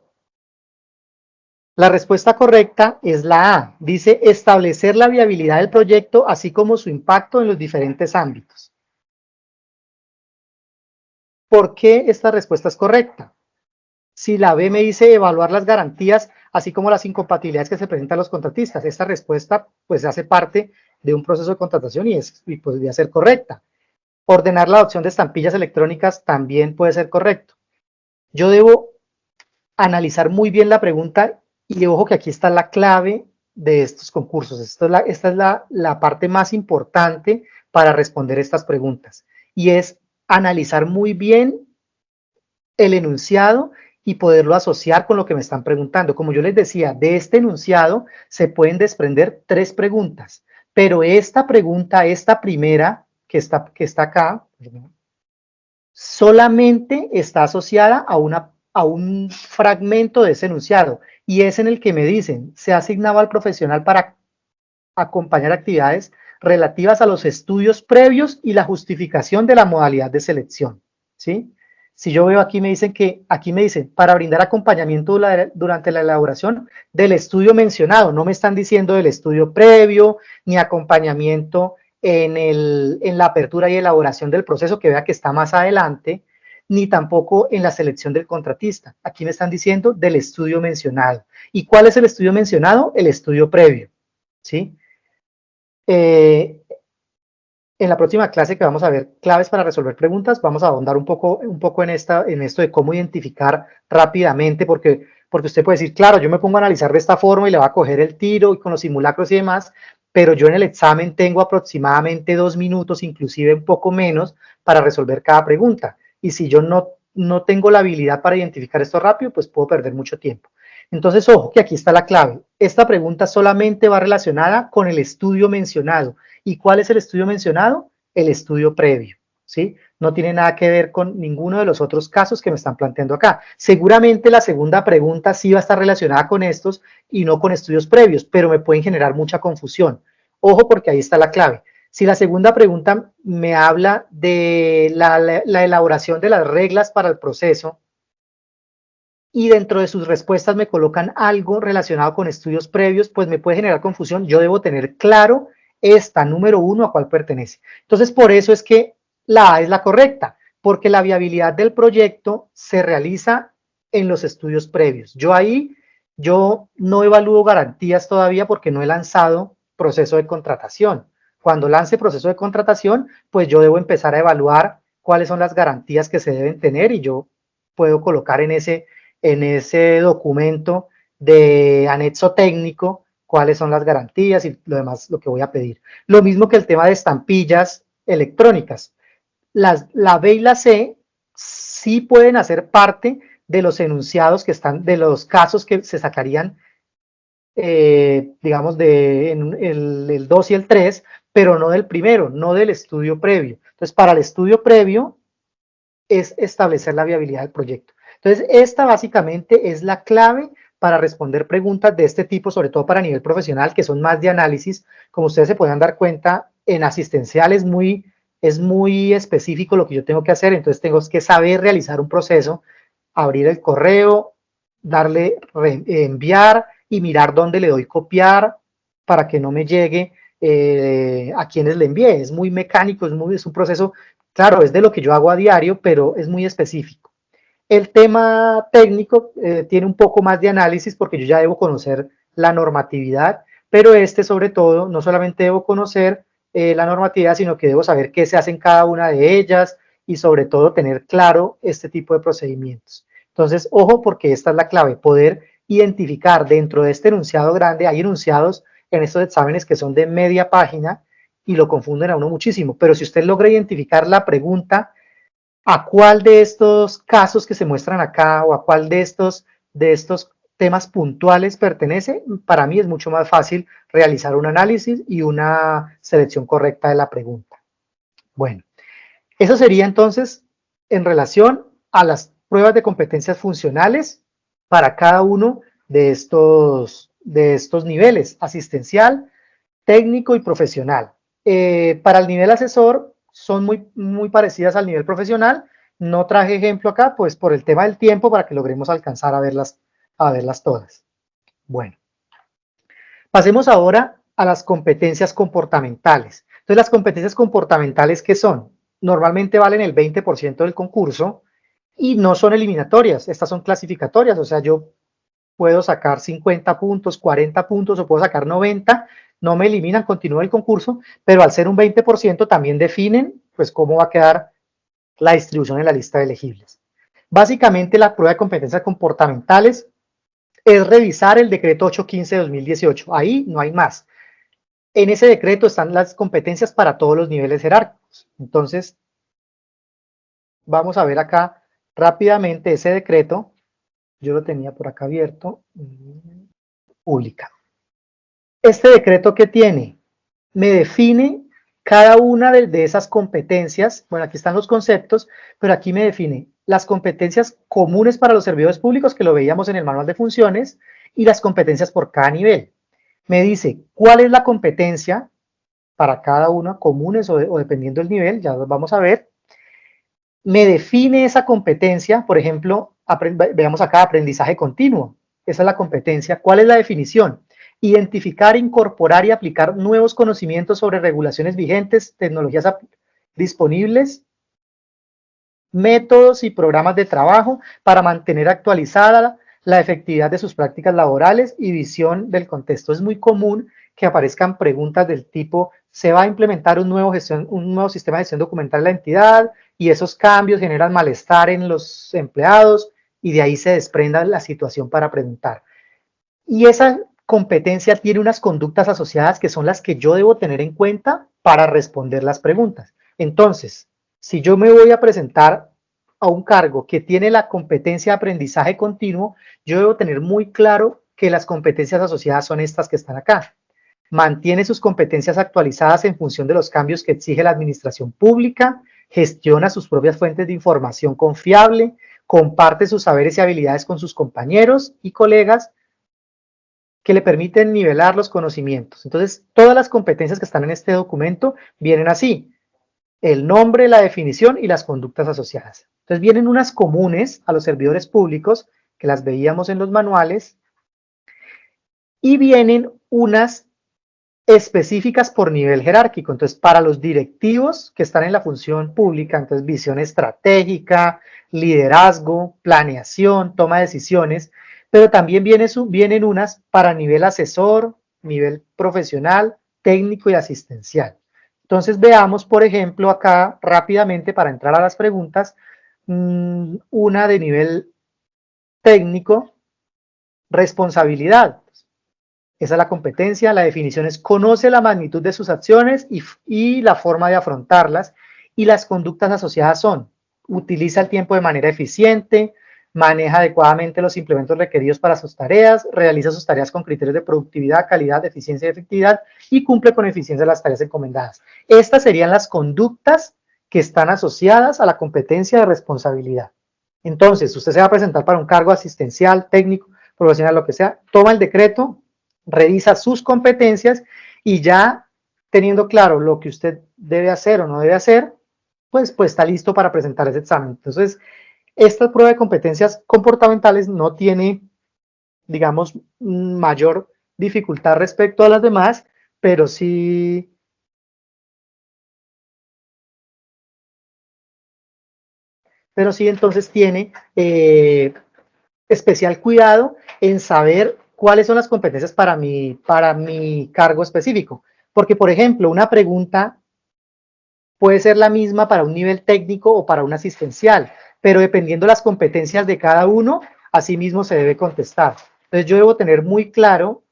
La respuesta correcta es la A. Dice establecer la viabilidad del proyecto así como su impacto en los diferentes ámbitos. ¿Por qué esta respuesta es correcta? Si la B me dice evaluar las garantías, así como las incompatibilidades que se presentan a los contratistas, esta respuesta pues hace parte de un proceso de contratación y podría ser correcta. Ordenar la adopción de estampillas electrónicas también puede ser correcto. Yo debo analizar muy bien la pregunta y ojo que aquí está la clave de estos concursos. Esta es la parte más importante para responder estas preguntas y es analizar muy bien el enunciado y poderlo asociar con lo que me están preguntando. Como yo les decía, de este enunciado se pueden desprender 3 preguntas, pero esta pregunta, esta primera que está acá, solamente está asociada a un fragmento de ese enunciado, y es en el que me dicen, se ha asignado al profesional para acompañar actividades relativas a los estudios previos y la justificación de la modalidad de selección, ¿sí? Si yo veo aquí aquí me dicen, para brindar acompañamiento durante la elaboración del estudio mencionado, no me están diciendo del estudio previo, ni acompañamiento en la apertura y elaboración del proceso, que vea que está más adelante, ni tampoco en la selección del contratista. Aquí me están diciendo del estudio mencionado. ¿Y cuál es el estudio mencionado? El estudio previo, ¿sí? En la próxima clase, que vamos a ver claves para resolver preguntas, vamos a ahondar un poco en esto de cómo identificar rápidamente, porque usted puede decir, claro, yo me pongo a analizar de esta forma y le va a coger el tiro y con los simulacros y demás, pero yo en el examen tengo aproximadamente 2 minutos, inclusive un poco menos, para resolver cada pregunta. Y si yo no tengo la habilidad para identificar esto rápido, pues puedo perder mucho tiempo. Entonces, ojo, que aquí está la clave. Esta pregunta solamente va relacionada con el estudio mencionado. ¿Y cuál es el estudio mencionado? El estudio previo, ¿sí? No tiene nada que ver con ninguno de los otros casos que me están planteando acá. Seguramente la segunda pregunta sí va a estar relacionada con estos y no con estudios previos, pero me pueden generar mucha confusión. Ojo, porque ahí está la clave. Si la segunda pregunta me habla de la elaboración de las reglas para el proceso, y dentro de sus respuestas me colocan algo relacionado con estudios previos, pues me puede generar confusión. Yo debo tener claro esta número 1 a cuál pertenece. Entonces, por eso es que la A es la correcta, porque la viabilidad del proyecto se realiza en los estudios previos. Yo no evalúo garantías todavía porque no he lanzado proceso de contratación. Cuando lance proceso de contratación, pues yo debo empezar a evaluar cuáles son las garantías que se deben tener, y yo puedo colocar en ese documento de anexo técnico cuáles son las garantías y lo demás, lo que voy a pedir. Lo mismo que el tema de estampillas electrónicas. La B y la C sí pueden hacer parte de los enunciados que están, de los casos que se sacarían, digamos, el 2 y el 3, pero no del primero, no del estudio previo. Entonces, para el estudio previo es establecer la viabilidad del proyecto. Entonces, esta básicamente es la clave para responder preguntas de este tipo, sobre todo para nivel profesional, que son más de análisis. Como ustedes se pueden dar cuenta, en asistencial es muy específico lo que yo tengo que hacer, entonces tengo que saber realizar un proceso, abrir el correo, darle enviar y mirar dónde le doy copiar para que no me llegue a quienes le envié. Es muy mecánico, es un proceso, claro, es de lo que yo hago a diario, pero es muy específico. El tema técnico tiene un poco más de análisis porque yo ya debo conocer la normatividad, pero sobre todo, no solamente debo conocer la normatividad, sino que debo saber qué se hace en cada una de ellas y sobre todo tener claro este tipo de procedimientos. Entonces, ojo, porque esta es la clave, poder identificar dentro de este enunciado grande. Hay enunciados en estos exámenes que son de media página y lo confunden a uno muchísimo, pero si usted logra identificar la pregunta, a cuál de estos casos que se muestran acá o a cuál de estos temas puntuales pertenece, para mí es mucho más fácil realizar un análisis y una selección correcta de la pregunta. Bueno, eso sería entonces en relación a las pruebas de competencias funcionales para cada uno de estos niveles: asistencial, técnico y profesional. Para el nivel asesor son muy parecidas al nivel profesional. No traje ejemplo acá, pues por el tema del tiempo, para que logremos alcanzar a verlas todas. Bueno, pasemos ahora a las competencias comportamentales. Entonces, las competencias comportamentales, ¿qué son? Normalmente valen el 20% del concurso y no son eliminatorias, estas son clasificatorias. O sea, yo puedo sacar 50 puntos, 40 puntos o puedo sacar 90, no me eliminan, continúo el concurso, pero al ser un 20% también definen pues cómo va a quedar la distribución en la lista de elegibles. Básicamente, la prueba de competencias comportamentales es revisar el decreto 815 de 2018, ahí no hay más. En ese decreto están las competencias para todos los niveles jerárquicos. Entonces, vamos a ver acá rápidamente ese decreto yo lo tenía por acá abierto, pública. Este decreto, ¿qué tiene? Me define cada una de esas competencias. Bueno, aquí están los conceptos, pero aquí me define las competencias comunes para los servidores públicos, que lo veíamos en el manual de funciones, y las competencias por cada nivel. Me dice cuál es la competencia para cada una, comunes o dependiendo del nivel, ya los vamos a ver. Me define esa competencia, por ejemplo, veamos acá, aprendizaje continuo. Esa es la competencia. ¿Cuál es la definición? Identificar, incorporar y aplicar nuevos conocimientos sobre regulaciones vigentes, tecnologías disponibles, métodos y programas de trabajo para mantener actualizada la efectividad de sus prácticas laborales y visión del contexto. Es muy común que aparezcan preguntas del tipo: ¿se va a implementar un nuevo sistema de gestión documental en la entidad? Y esos cambios generan malestar en los empleados, y de ahí se desprenda la situación para preguntar. Y esa competencia tiene unas conductas asociadas que son las que yo debo tener en cuenta para responder las preguntas. Entonces, si yo me voy a presentar a un cargo que tiene la competencia de aprendizaje continuo, yo debo tener muy claro que las competencias asociadas son estas que están acá. Mantiene sus competencias actualizadas en función de los cambios que exige la administración pública, gestiona sus propias fuentes de información confiable, comparte sus saberes y habilidades con sus compañeros y colegas que le permiten nivelar los conocimientos. Entonces, todas las competencias que están en este documento vienen así: el nombre, la definición y las conductas asociadas. Entonces, vienen unas comunes a los servidores públicos, que las veíamos en los manuales, y vienen unas específicas por nivel jerárquico. Entonces, para los directivos que están en la función pública, entonces visión estratégica, liderazgo, planeación, toma de decisiones, pero también vienen unas para nivel asesor, nivel profesional, técnico y asistencial. Entonces, veamos, por ejemplo, acá rápidamente para entrar a las preguntas, una de nivel técnico: responsabilidad. Esa es la competencia. La definición es: conoce la magnitud de sus acciones y la forma de afrontarlas. Y las conductas asociadas son: utiliza el tiempo de manera eficiente, maneja adecuadamente los implementos requeridos para sus tareas, realiza sus tareas con criterios de productividad, calidad, eficiencia y efectividad, y cumple con eficiencia las tareas encomendadas. Estas serían las conductas que están asociadas a la competencia de responsabilidad. Entonces, usted se va a presentar para un cargo asistencial, técnico, profesional, lo que sea, toma el decreto, revisa sus competencias, y ya teniendo claro lo que usted debe hacer o no debe hacer, pues está listo para presentar ese examen. Entonces, esta prueba de competencias comportamentales no tiene, digamos, mayor dificultad respecto a las demás, pero sí entonces tiene especial cuidado en saber cuáles son las competencias para mi cargo específico. Porque, por ejemplo, una pregunta puede ser la misma para un nivel técnico o para un asistencial, pero dependiendo de las competencias de cada uno, así mismo se debe contestar. Entonces, yo debo tener muy claro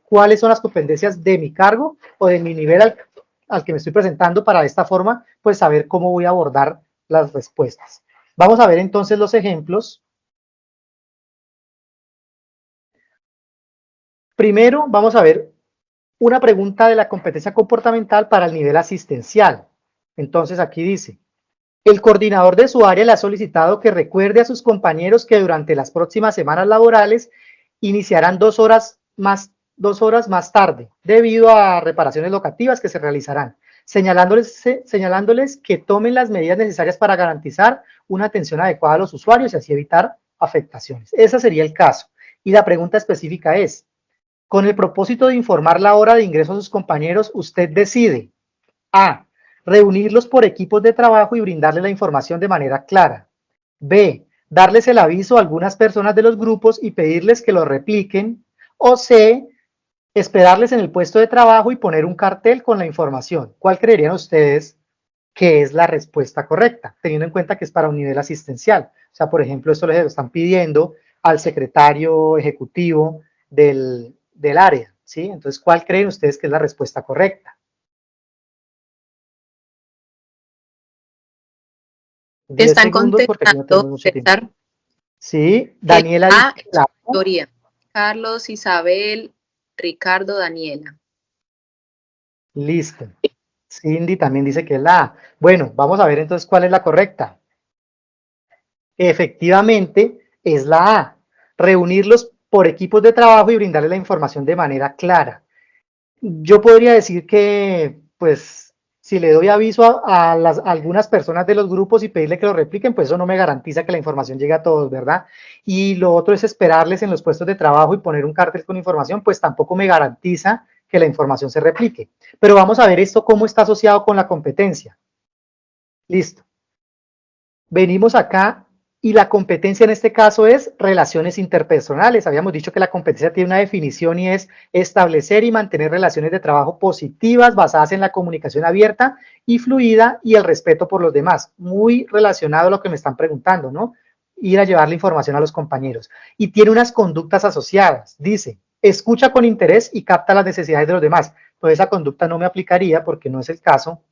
cuáles son las competencias de mi cargo o de mi nivel al que me estoy presentando, para de esta forma, pues saber cómo voy a abordar las respuestas. Vamos a ver entonces los ejemplos. Primero, vamos a ver una pregunta de la competencia comportamental para el nivel asistencial. Entonces, aquí dice: el coordinador de su área le ha solicitado que recuerde a sus compañeros que durante las próximas semanas laborales iniciarán 2 horas más tarde, debido a reparaciones locativas que se realizarán, señalándoles que tomen las medidas necesarias para garantizar una atención adecuada a los usuarios y así evitar afectaciones. Ese sería el caso. Y la pregunta específica es: con el propósito de informar la hora de ingreso a sus compañeros, usted decide: A, reunirlos por equipos de trabajo y brindarles la información de manera clara; B, darles el aviso a algunas personas de los grupos y pedirles que lo repliquen; o C, esperarles en el puesto de trabajo y poner un cartel con la información. ¿Cuál creerían ustedes que es la respuesta correcta, teniendo en cuenta que es para un nivel asistencial? O sea, por ejemplo, esto les están pidiendo al secretario ejecutivo del área, ¿sí? Entonces, ¿cuál creen ustedes que es la respuesta correcta? Te 10 están segundos, porque aquí no contestando, tenemos mucho tiempo. César. Sí, Daniela A, dice que la A. Gloria. Carlos, Isabel, Ricardo, Daniela. Listo. Cindy también dice que es la A. Bueno, vamos a ver entonces cuál es la correcta. Efectivamente, es la A. Reunirlos por equipos de trabajo y brindarles la información de manera clara. Yo podría decir que, pues, si le doy aviso a algunas personas de los grupos y pedirle que lo repliquen, pues eso no me garantiza que la información llegue a todos, ¿verdad? Y lo otro es esperarles en los puestos de trabajo y poner un cartel con información, pues tampoco me garantiza que la información se replique. Pero vamos a ver esto cómo está asociado con la competencia. Listo. Venimos acá y la competencia en este caso es relaciones interpersonales. Habíamos dicho que la competencia tiene una definición y es establecer y mantener relaciones de trabajo positivas basadas en la comunicación abierta y fluida y el respeto por los demás. Muy relacionado a lo que me están preguntando, ¿no? Ir a llevar la información a los compañeros. Y tiene unas conductas asociadas. Dice, escucha con interés y capta las necesidades de los demás. Pues esa conducta no me aplicaría porque no es el caso.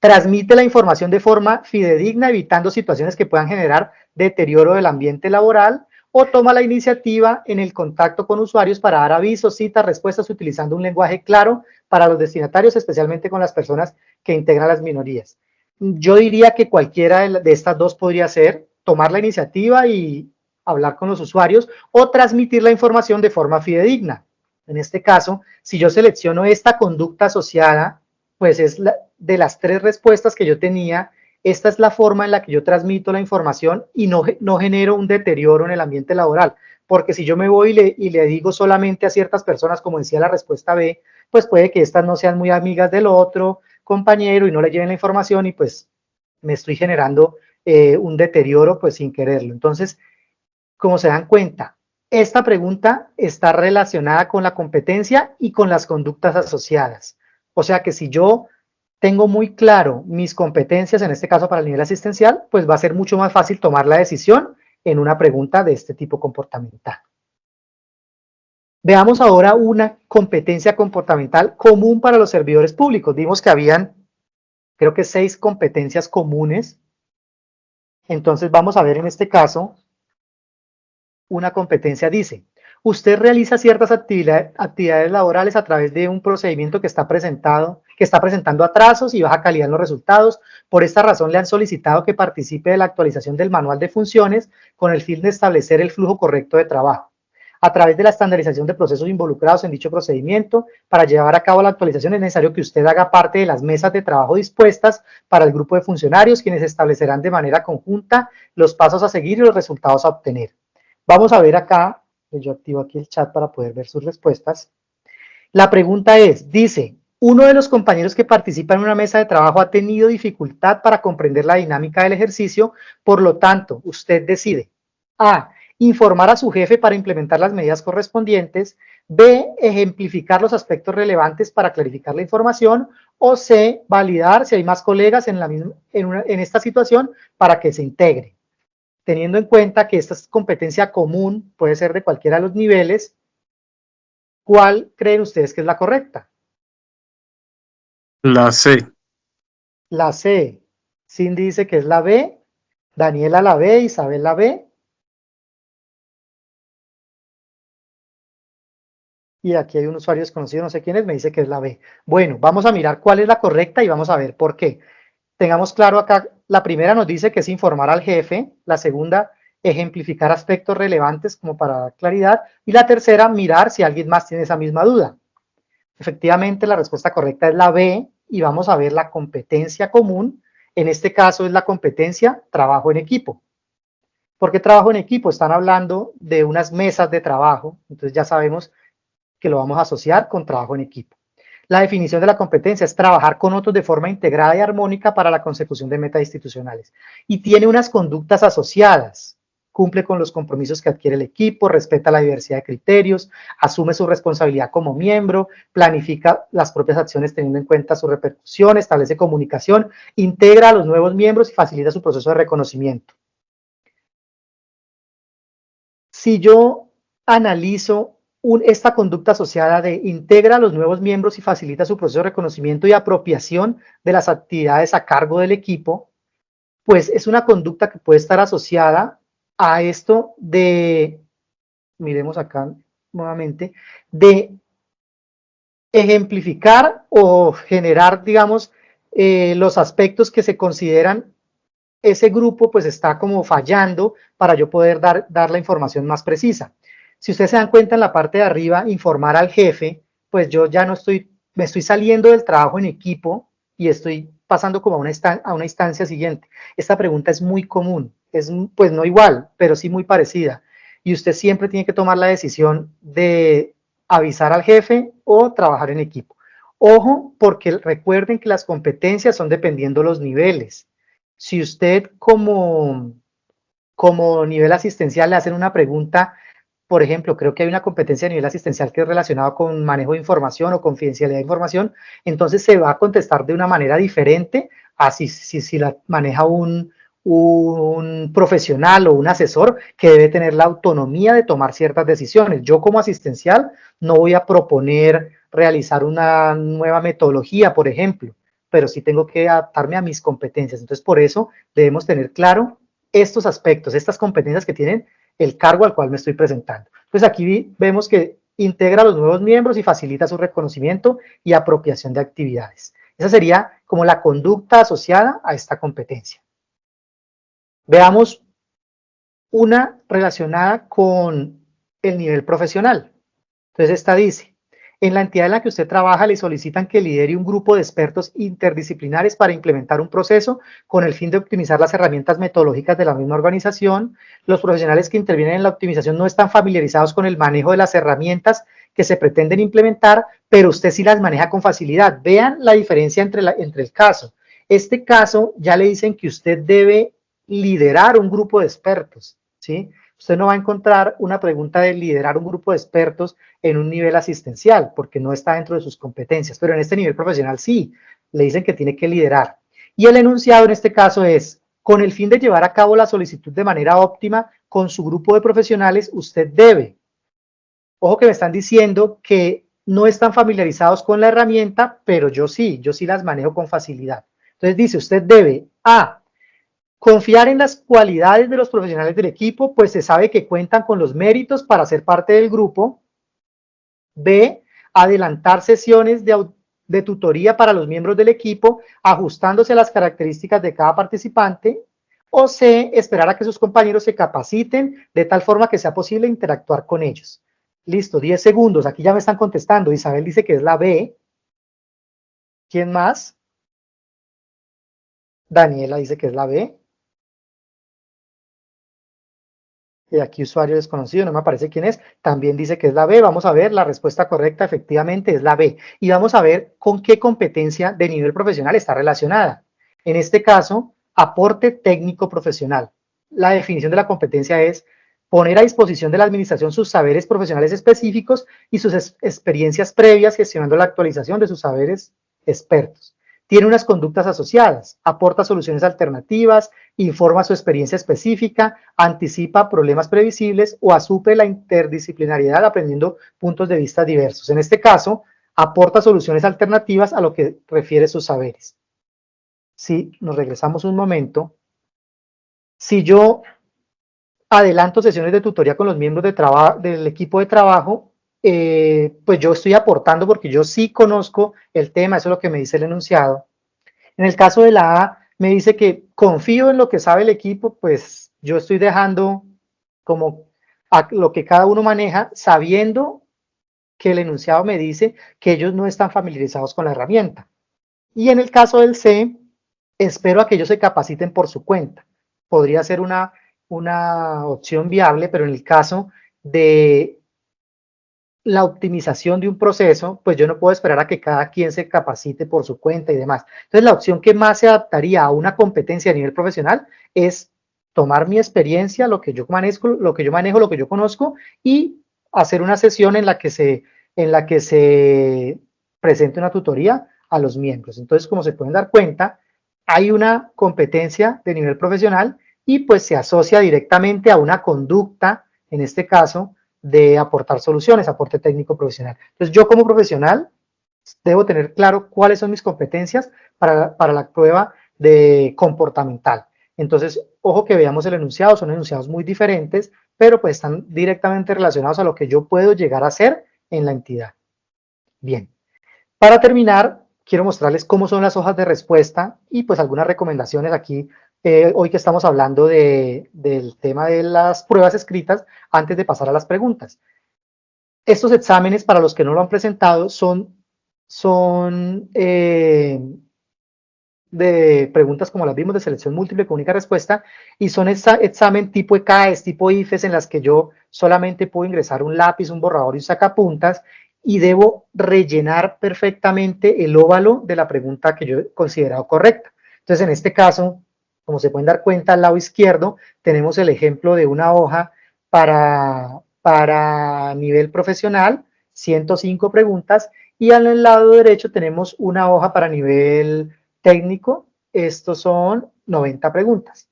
Transmite la información de forma fidedigna, evitando situaciones que puedan generar deterioro del ambiente laboral, o toma la iniciativa en el contacto con usuarios para dar avisos, citas, respuestas, utilizando un lenguaje claro para los destinatarios, especialmente con las personas que integran las minorías. Yo diría que cualquiera de estas dos podría ser tomar la iniciativa y hablar con los usuarios o transmitir la información de forma fidedigna. En este caso, si yo selecciono esta conducta asociada, pues es de las tres respuestas que yo tenía, esta es la forma en la que yo transmito la información y no genero un deterioro en el ambiente laboral. Porque si yo me voy y le digo solamente a ciertas personas, como decía la respuesta B, pues puede que estas no sean muy amigas del otro compañero y no le lleven la información y pues me estoy generando un deterioro pues sin quererlo. Entonces, como se dan cuenta, esta pregunta está relacionada con la competencia y con las conductas asociadas. O sea que si yo tengo muy claro mis competencias, en este caso para el nivel asistencial, pues va a ser mucho más fácil tomar la decisión en una pregunta de este tipo comportamental. Veamos ahora una competencia comportamental común para los servidores públicos. Vimos que habían, creo que 6 competencias comunes. Entonces vamos a ver en este caso, una competencia dice, usted realiza ciertas actividades laborales a través de un procedimiento que está presentando atrasos y baja calidad en los resultados. Por esta razón le han solicitado que participe de la actualización del manual de funciones con el fin de establecer el flujo correcto de trabajo. A través de la estandarización de procesos involucrados en dicho procedimiento, para llevar a cabo la actualización es necesario que usted haga parte de las mesas de trabajo dispuestas para el grupo de funcionarios, quienes establecerán de manera conjunta los pasos a seguir y los resultados a obtener. Vamos a ver acá, yo activo aquí el chat para poder ver sus respuestas. La pregunta es, dice, uno de los compañeros que participa en una mesa de trabajo ha tenido dificultad para comprender la dinámica del ejercicio, por lo tanto, usted decide A, informar a su jefe para implementar las medidas correspondientes, B, ejemplificar los aspectos relevantes para clarificar la información, o C, validar si hay más colegas en esta situación para que se integre. Teniendo en cuenta que esta es competencia común, puede ser de cualquiera de los niveles, ¿cuál creen ustedes que es la correcta? La C. La C. Cindy dice que es la B, Daniela la B, Isabel la B. Y aquí hay un usuario desconocido, no sé quién es, me dice que es la B. Bueno, vamos a mirar cuál es la correcta y vamos a ver por qué. Tengamos claro acá, la primera nos dice que es informar al jefe, la segunda, ejemplificar aspectos relevantes como para dar claridad, y la tercera, mirar si alguien más tiene esa misma duda. Efectivamente, la respuesta correcta es la B, y vamos a ver la competencia común. En este caso es la competencia trabajo en equipo. ¿Por qué trabajo en equipo? Están hablando de unas mesas de trabajo, entonces ya sabemos que lo vamos a asociar con trabajo en equipo. La definición de la competencia es trabajar con otros de forma integrada y armónica para la consecución de metas institucionales. Y tiene unas conductas asociadas. Cumple con los compromisos que adquiere el equipo, respeta la diversidad de criterios, asume su responsabilidad como miembro, planifica las propias acciones teniendo en cuenta su repercusión, establece comunicación, integra a los nuevos miembros y facilita su proceso de reconocimiento. Si yo analizo esta conducta asociada de integra a los nuevos miembros y facilita su proceso de reconocimiento y apropiación de las actividades a cargo del equipo, pues es una conducta que puede estar asociada a esto de, miremos acá nuevamente, de ejemplificar o generar, digamos, los aspectos que se consideran ese grupo pues está como fallando para yo poder dar la información más precisa. Si ustedes se dan cuenta en la parte de arriba, informar al jefe, pues yo ya no estoy, me estoy saliendo del trabajo en equipo y estoy pasando como a una instancia siguiente. Esta pregunta es muy común, es pues no igual, pero sí muy parecida. Y usted siempre tiene que tomar la decisión de avisar al jefe o trabajar en equipo. Ojo, porque recuerden que las competencias son dependiendo los niveles. Si usted como nivel asistencial le hacen una pregunta, por ejemplo, creo que hay una competencia a nivel asistencial que es relacionada con manejo de información o confidencialidad de información, entonces se va a contestar de una manera diferente a si la maneja un profesional o un asesor que debe tener la autonomía de tomar ciertas decisiones. Yo como asistencial no voy a proponer realizar una nueva metodología, por ejemplo, pero sí tengo que adaptarme a mis competencias. Entonces, por eso debemos tener claro estos aspectos, estas competencias que tienen el cargo al cual me estoy presentando. Entonces, aquí vemos que integra a los nuevos miembros y facilita su reconocimiento y apropiación de actividades. Esa sería como la conducta asociada a esta competencia. Veamos una relacionada con el nivel profesional. Entonces, esta dice: en la entidad en la que usted trabaja le solicitan que lidere un grupo de expertos interdisciplinares para implementar un proceso con el fin de optimizar las herramientas metodológicas de la misma organización. Los profesionales que intervienen en la optimización no están familiarizados con el manejo de las herramientas que se pretenden implementar, pero usted sí las maneja con facilidad. Vean la diferencia entre el caso. Este caso ya le dicen que usted debe liderar un grupo de expertos, ¿sí? Usted no va a encontrar una pregunta de liderar un grupo de expertos en un nivel asistencial, porque no está dentro de sus competencias, pero en este nivel profesional sí, le dicen que tiene que liderar. Y el enunciado en este caso es: con el fin de llevar a cabo la solicitud de manera óptima con su grupo de profesionales, usted debe. Ojo que me están diciendo que no están familiarizados con la herramienta, pero yo sí las manejo con facilidad. Entonces dice, usted debe A, confiar en las cualidades de los profesionales del equipo, pues se sabe que cuentan con los méritos para ser parte del grupo. B, adelantar sesiones de tutoría para los miembros del equipo, ajustándose a las características de cada participante. O C, esperar a que sus compañeros se capaciten de tal forma que sea posible interactuar con ellos. Listo, 10 segundos. Aquí ya me están contestando. Isabel dice que es la B. ¿Quién más? Daniela dice que es la B. Y aquí usuario desconocido, no me aparece quién es, también dice que es la B. Vamos a ver, la respuesta correcta efectivamente es la B. Y vamos a ver con qué competencia de nivel profesional está relacionada. En este caso, aporte técnico profesional. La definición de la competencia es poner a disposición de la administración sus saberes profesionales específicos y sus experiencias previas, gestionando la actualización de sus saberes expertos. Tiene unas conductas asociadas, aporta soluciones alternativas, informa su experiencia específica, anticipa problemas previsibles o asume la interdisciplinariedad aprendiendo puntos de vista diversos. En este caso, aporta soluciones alternativas a lo que refiere sus saberes. Si nos regresamos un momento, si yo adelanto sesiones de tutoría con los miembros del equipo de trabajo, pues yo estoy aportando porque yo sí conozco el tema, eso es lo que me dice el enunciado. En el caso de la A, me dice que confío en lo que sabe el equipo, pues yo estoy dejando como a lo que cada uno maneja, sabiendo que el enunciado me dice que ellos no están familiarizados con la herramienta. Y en el caso del C, espero a que ellos se capaciten por su cuenta. Podría ser una opción viable, pero en el caso de la optimización de un proceso, pues yo no puedo esperar a que cada quien se capacite por su cuenta y demás. Entonces, la opción que más se adaptaría a una competencia a nivel profesional es tomar mi experiencia, lo que yo manejo, lo que yo conozco, y hacer una sesión en la que se presente una tutoría a los miembros. Entonces, como se pueden dar cuenta, hay una competencia de nivel profesional y pues se asocia directamente a una conducta, en este caso, de aportar soluciones, aporte técnico profesional. Entonces, yo como profesional debo tener claro cuáles son mis competencias para la prueba de comportamental. Entonces, ojo que veamos el enunciado, son enunciados muy diferentes, pero pues están directamente relacionados a lo que yo puedo llegar a hacer en la entidad. Bien, para terminar, quiero mostrarles cómo son las hojas de respuesta y pues algunas recomendaciones aquí, hoy que estamos hablando del tema de las pruebas escritas, antes de pasar a las preguntas. Estos exámenes, para los que no lo han presentado, son de preguntas como las vimos de selección múltiple con única respuesta y son examen tipo ECAES, tipo IFES en las que yo solamente puedo ingresar un lápiz, un borrador y un sacapuntas y debo rellenar perfectamente el óvalo de la pregunta que yo he considerado correcta. Entonces, en este caso, como se pueden dar cuenta, al lado izquierdo tenemos el ejemplo de una hoja para nivel profesional, 105 preguntas, y al lado derecho tenemos una hoja para nivel técnico, estos son 90 preguntas.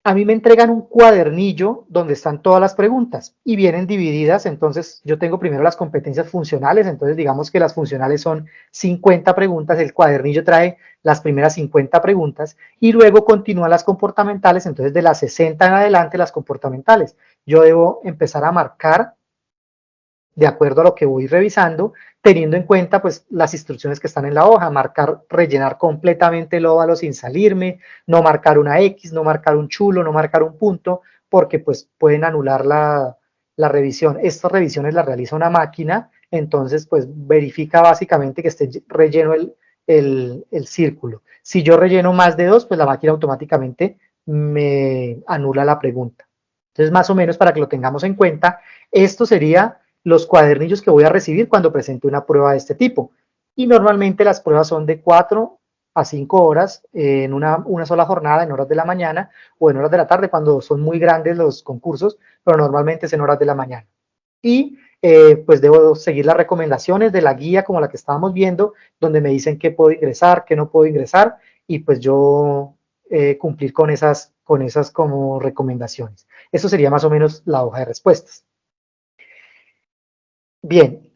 A mí me entregan un cuadernillo donde están todas las preguntas y vienen divididas, entonces yo tengo primero las competencias funcionales, entonces digamos que las funcionales son 50 preguntas, el cuadernillo trae las primeras 50 preguntas y luego continúan las comportamentales, entonces de las 60 en adelante las comportamentales. Yo debo empezar a marcar de acuerdo a lo que voy revisando, teniendo en cuenta pues las instrucciones que están en la hoja, marcar, rellenar completamente el óvalo sin salirme, no marcar una X, no marcar un chulo, no marcar un punto, porque pues pueden anular la revisión. Estas revisiones las realiza una máquina, entonces pues verifica básicamente que esté relleno el círculo. Si yo relleno más de 2, pues la máquina automáticamente me anula la pregunta. Entonces, más o menos para que lo tengamos en cuenta, esto sería los cuadernillos que voy a recibir cuando presente una prueba de este tipo. Y normalmente las pruebas son de 4 a 5 horas en una sola jornada, en horas de la mañana o en horas de la tarde, cuando son muy grandes los concursos, pero normalmente es en horas de la mañana. Y pues debo seguir las recomendaciones de la guía como la que estábamos viendo, donde me dicen qué puedo ingresar, qué no puedo ingresar, y pues yo cumplir con esas como recomendaciones. Eso sería más o menos la hoja de respuestas. Bien,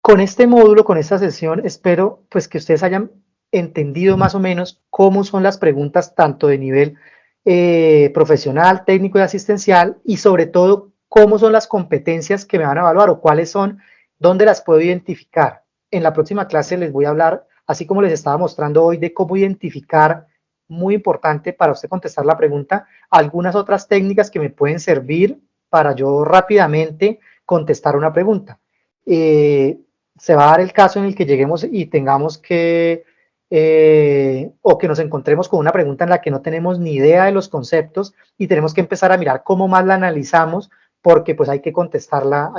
con este módulo, con esta sesión, espero pues que ustedes hayan entendido más o menos cómo son las preguntas tanto de nivel profesional, técnico y asistencial y sobre todo cómo son las competencias que me van a evaluar o cuáles son, dónde las puedo identificar. En la próxima clase les voy a hablar, así como les estaba mostrando hoy, de cómo identificar, muy importante para usted contestar la pregunta, algunas otras técnicas que me pueden servir para yo rápidamente contestar una pregunta. Se va a dar el caso en el que lleguemos y tengamos que, o que nos encontremos con una pregunta en la que no tenemos ni idea de los conceptos y tenemos que empezar a mirar cómo más la analizamos, porque pues hay que contestarla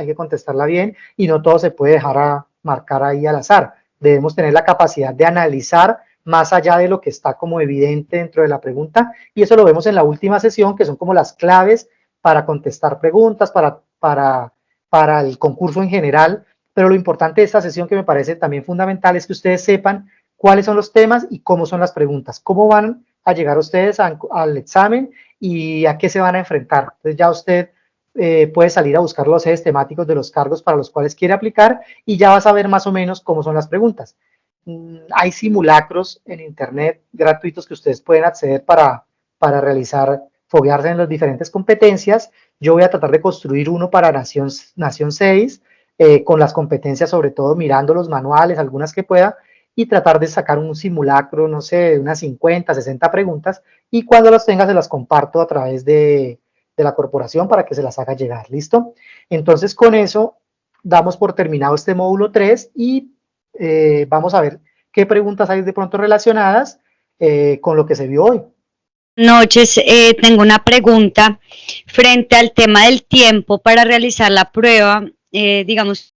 bien y no todo se puede dejar a marcar ahí al azar. Debemos tener la capacidad de analizar más allá de lo que está como evidente dentro de la pregunta y eso lo vemos en la última sesión, que son como las claves para contestar preguntas, para el concurso en general, pero lo importante de esta sesión que me parece también fundamental es que ustedes sepan cuáles son los temas y cómo son las preguntas, cómo van a llegar ustedes al examen y a qué se van a enfrentar. Entonces ya usted puede salir a buscar los ejes temáticos de los cargos para los cuales quiere aplicar y ya va a saber más o menos cómo son las preguntas. Hay simulacros en internet gratuitos que ustedes pueden acceder para realizar, foguearse en las diferentes competencias. Yo voy a tratar de construir uno para Nación 6, con las competencias sobre todo mirando los manuales, algunas que pueda, y tratar de sacar un simulacro, no sé, de unas 50, 60 preguntas, y cuando las tenga se las comparto a través de la corporación para que se las haga llegar, ¿listo? Entonces con eso damos por terminado este módulo 3 y vamos a ver qué preguntas hay de pronto relacionadas con lo que se vio hoy. Noches, tengo una pregunta frente al tema del tiempo para realizar la prueba, digamos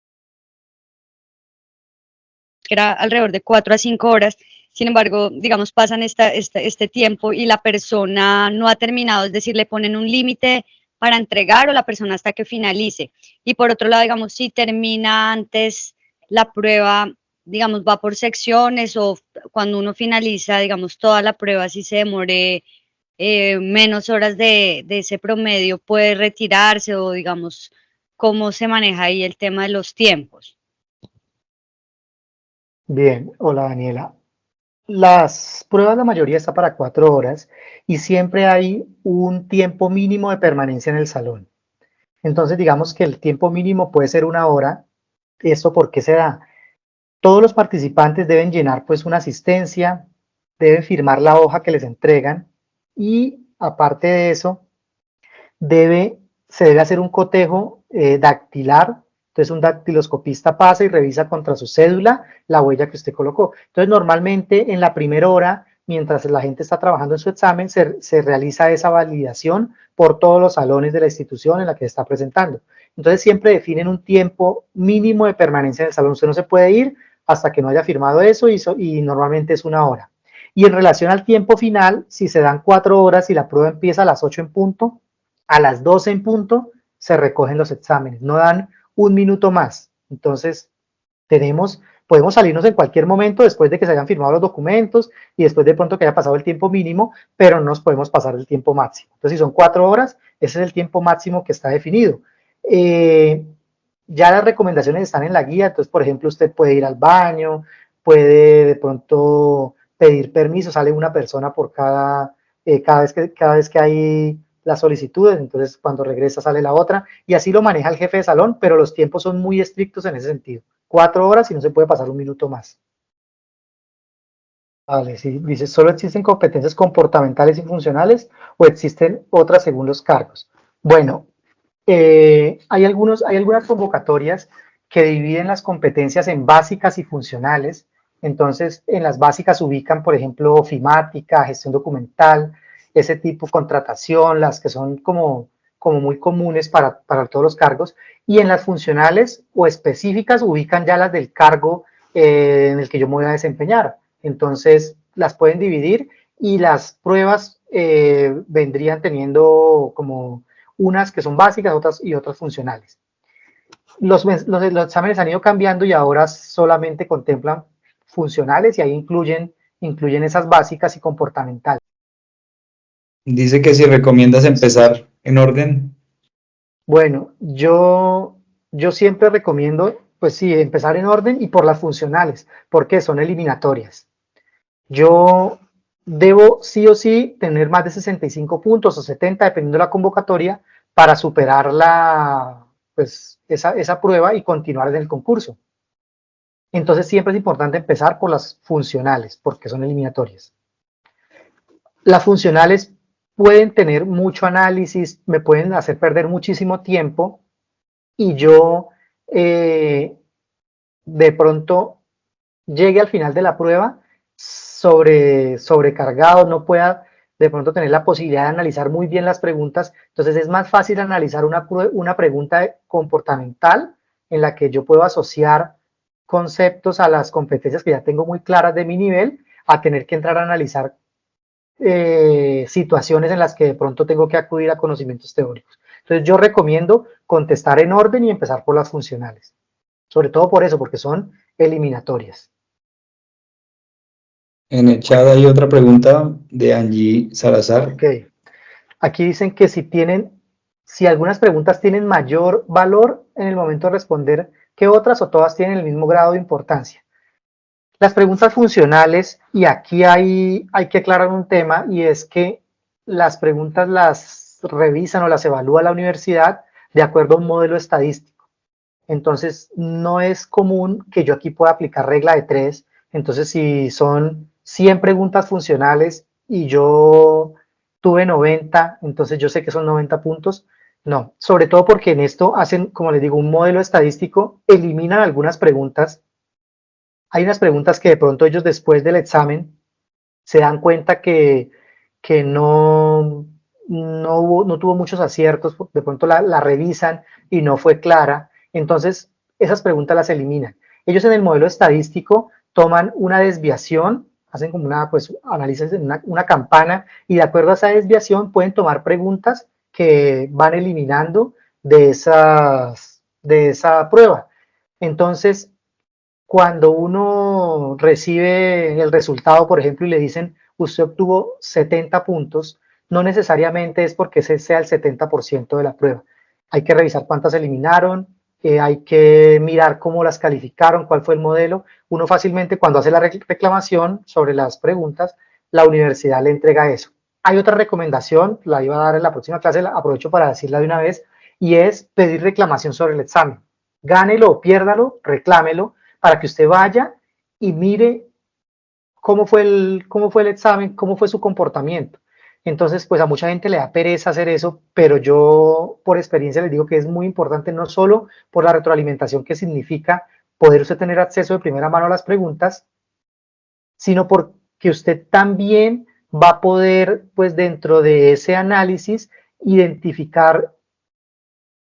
que era alrededor de 4 a 5 horas, sin embargo, digamos, pasan este tiempo y la persona no ha terminado, es decir, le ponen un límite para entregar o la persona hasta que finalice. Y por otro lado, digamos, si termina antes la prueba, digamos, va por secciones o cuando uno finaliza, digamos, toda la prueba, si se demore menos horas de ese promedio, puede retirarse o, digamos, cómo se maneja ahí el tema de los tiempos. Bien, hola Daniela. Las pruebas, la mayoría está para 4 horas y siempre hay un tiempo mínimo de permanencia en el salón. Entonces, digamos que el tiempo mínimo puede ser 1 hora. ¿Esto por qué se da? Todos los participantes deben llenar pues una asistencia, deben firmar la hoja que les entregan y aparte de eso, se debe hacer un cotejo dactilar. Entonces un dactiloscopista pasa y revisa contra su cédula la huella que usted colocó. Entonces normalmente en la primera hora, mientras la gente está trabajando en su examen, se realiza esa validación por todos los salones de la institución en la que está presentando. Entonces siempre definen un tiempo mínimo de permanencia en el salón. Usted no se puede ir hasta que no haya firmado eso y normalmente es 1 hora. Y en relación al tiempo final, si se dan 4 horas y la prueba empieza a las 8 en punto, a las 12 en punto se recogen los exámenes, no dan 1 minuto más. Entonces, podemos salirnos en cualquier momento después de que se hayan firmado los documentos y después de pronto que haya pasado el tiempo mínimo, pero no nos podemos pasar el tiempo máximo. Entonces, si son 4 horas, ese es el tiempo máximo que está definido. Ya las recomendaciones están en la guía, entonces, por ejemplo, usted puede ir al baño, puede de pronto pedir permiso, sale una persona por cada vez que hay las solicitudes, entonces cuando regresa sale la otra, y así lo maneja el jefe de salón, pero los tiempos son muy estrictos en ese sentido. 4 horas y no se puede pasar 1 minuto más. Vale, sí, dice, ¿solo existen competencias comportamentales y funcionales o existen otras según los cargos? Bueno, hay algunas convocatorias que dividen las competencias en básicas y funcionales. Entonces, en las básicas ubican, por ejemplo, ofimática, gestión documental, ese tipo, contratación, las que son como muy comunes para todos los cargos. Y en las funcionales o específicas ubican ya las del cargo en el que yo me voy a desempeñar. Entonces, las pueden dividir y las pruebas vendrían teniendo como unas que son básicas, otras funcionales. Los exámenes han ido cambiando y ahora solamente contemplan funcionales y ahí incluyen esas básicas y comportamentales. Dice que si recomiendas empezar en orden. Bueno, yo siempre recomiendo, pues sí, empezar en orden y por las funcionales, porque son eliminatorias. Yo debo sí o sí tener más de 65 puntos o 70, dependiendo de la convocatoria, para superar esa prueba y continuar en el concurso. Entonces siempre es importante empezar por las funcionales, porque son eliminatorias. Las funcionales pueden tener mucho análisis, me pueden hacer perder muchísimo tiempo y yo de pronto llegue al final de la prueba sobrecargado, no pueda de pronto tener la posibilidad de analizar muy bien las preguntas. Entonces es más fácil analizar una pregunta comportamental en la que yo puedo asociar conceptos a las competencias que ya tengo muy claras de mi nivel, a tener que entrar a analizar situaciones en las que de pronto tengo que acudir a conocimientos teóricos. Entonces yo recomiendo contestar en orden y empezar por las funcionales. Sobre todo por eso, porque son eliminatorias. En el chat hay otra pregunta de Angie Salazar. Ok. Aquí dicen que si algunas preguntas tienen mayor valor en el momento de responder que otras o todas tienen el mismo grado de importancia. Las preguntas funcionales, y aquí hay que aclarar un tema, y es que las preguntas las revisan o las evalúa la universidad de acuerdo a un modelo estadístico. Entonces, no es común que yo aquí pueda aplicar regla de 3. Entonces, si son 100 preguntas funcionales y yo tuve 90, entonces yo sé que son 90 puntos. No, sobre todo porque en esto hacen, como les digo, un modelo estadístico, eliminan algunas preguntas. Hay unas preguntas que de pronto ellos después del examen se dan cuenta que no tuvo muchos aciertos, de pronto la revisan y no fue clara. Entonces, esas preguntas las eliminan. Ellos en el modelo estadístico toman una desviación, hacen como análisis en una campana y de acuerdo a esa desviación pueden tomar preguntas que van eliminando de esa prueba. Entonces, cuando uno recibe el resultado, por ejemplo, y le dicen, usted obtuvo 70 puntos, no necesariamente es porque ese sea el 70% de la prueba. Hay que revisar cuántas eliminaron, hay que mirar cómo las calificaron, cuál fue el modelo. Uno fácilmente cuando hace la reclamación sobre las preguntas, la universidad le entrega eso. Hay otra recomendación, la iba a dar en la próxima clase, aprovecho para decirla de una vez, y es pedir reclamación sobre el examen. Gánelo o piérdalo, reclámelo, para que usted vaya y mire cómo fue el examen, cómo fue su comportamiento. Entonces, pues a mucha gente le da pereza hacer eso, pero yo por experiencia les digo que es muy importante, no solo por la retroalimentación que significa poder usted tener acceso de primera mano a las preguntas, sino porque usted también va a poder, pues dentro de ese análisis, identificar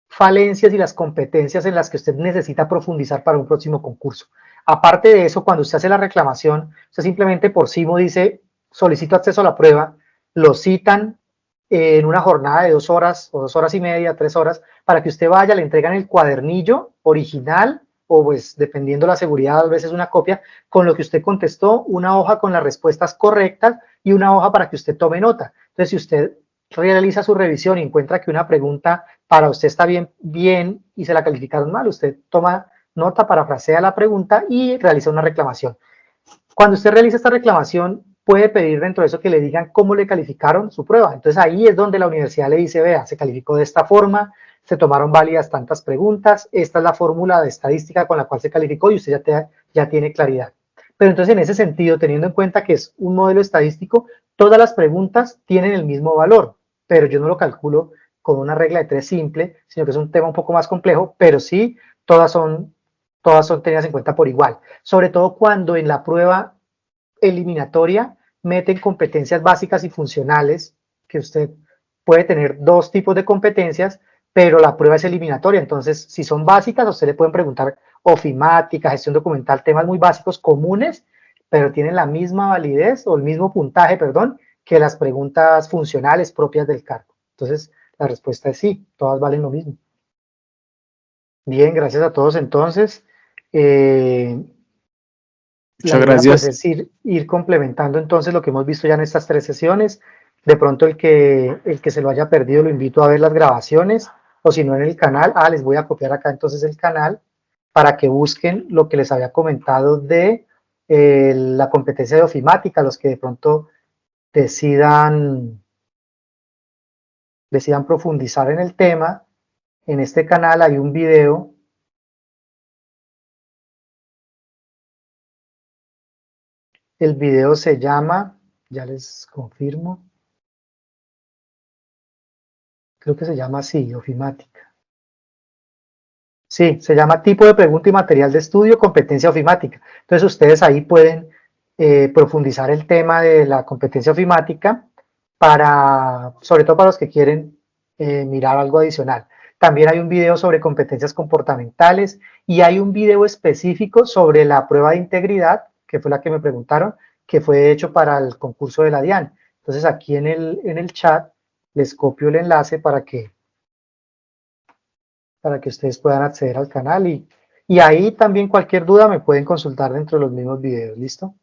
falencias y las competencias en las que usted necesita profundizar para un próximo concurso. Aparte de eso, cuando usted hace la reclamación, usted simplemente por sí dice, solicito acceso a la prueba, lo citan en una jornada de 2 horas o 2 horas y media, 3 horas, para que usted vaya, le entregan el cuadernillo original o pues dependiendo la seguridad, a veces una copia, con lo que usted contestó, una hoja con las respuestas correctas y una hoja para que usted tome nota. Entonces, si usted realiza su revisión y encuentra que una pregunta para usted está bien y se la calificaron mal, usted toma nota, parafrasea la pregunta y realiza una reclamación. Cuando usted realiza esta reclamación, puede pedir dentro de eso que le digan cómo le calificaron su prueba. Entonces ahí es donde la universidad le dice, vea, se calificó de esta forma, se tomaron válidas tantas preguntas, esta es la fórmula de estadística con la cual se calificó y usted ya tiene claridad. Pero entonces en ese sentido, teniendo en cuenta que es un modelo estadístico, todas las preguntas tienen el mismo valor, pero yo no lo calculo con una regla de 3 simple, sino que es un tema un poco más complejo, pero sí, todas son tenidas en cuenta por igual. Sobre todo cuando en la prueba eliminatoria meten competencias básicas y funcionales, que usted puede tener 2 tipos de competencias, pero la prueba es eliminatoria. Entonces, si son básicas, a usted le pueden preguntar ofimática, gestión documental, temas muy básicos, comunes, pero tienen la misma validez o el mismo puntaje, perdón, que las preguntas funcionales propias del cargo. Entonces, la respuesta es sí, todas valen lo mismo. Bien, gracias a todos entonces. Muchas La idea pues gracias. es ir complementando entonces lo que hemos visto ya en estas 3 sesiones. De pronto el que se lo haya perdido lo invito a ver las grabaciones o si no en el canal. Les voy a copiar acá entonces el canal para que busquen lo que les había comentado de la competencia de ofimática, los que de pronto decidan profundizar en el tema. En este canal hay un video. El video se llama, ya les confirmo, creo que se llama así, ofimática. Sí, se llama tipo de pregunta y material de estudio, competencia ofimática. Entonces ustedes ahí pueden profundizar el tema de la competencia ofimática sobre todo para los que quieren mirar algo adicional. También hay un video sobre competencias comportamentales y hay un video específico sobre la prueba de integridad, que fue la que me preguntaron, que fue hecho para el concurso de la DIAN. Entonces aquí en el chat les copio el enlace para que ustedes puedan acceder al canal y ahí también cualquier duda me pueden consultar dentro de los mismos videos, ¿listo?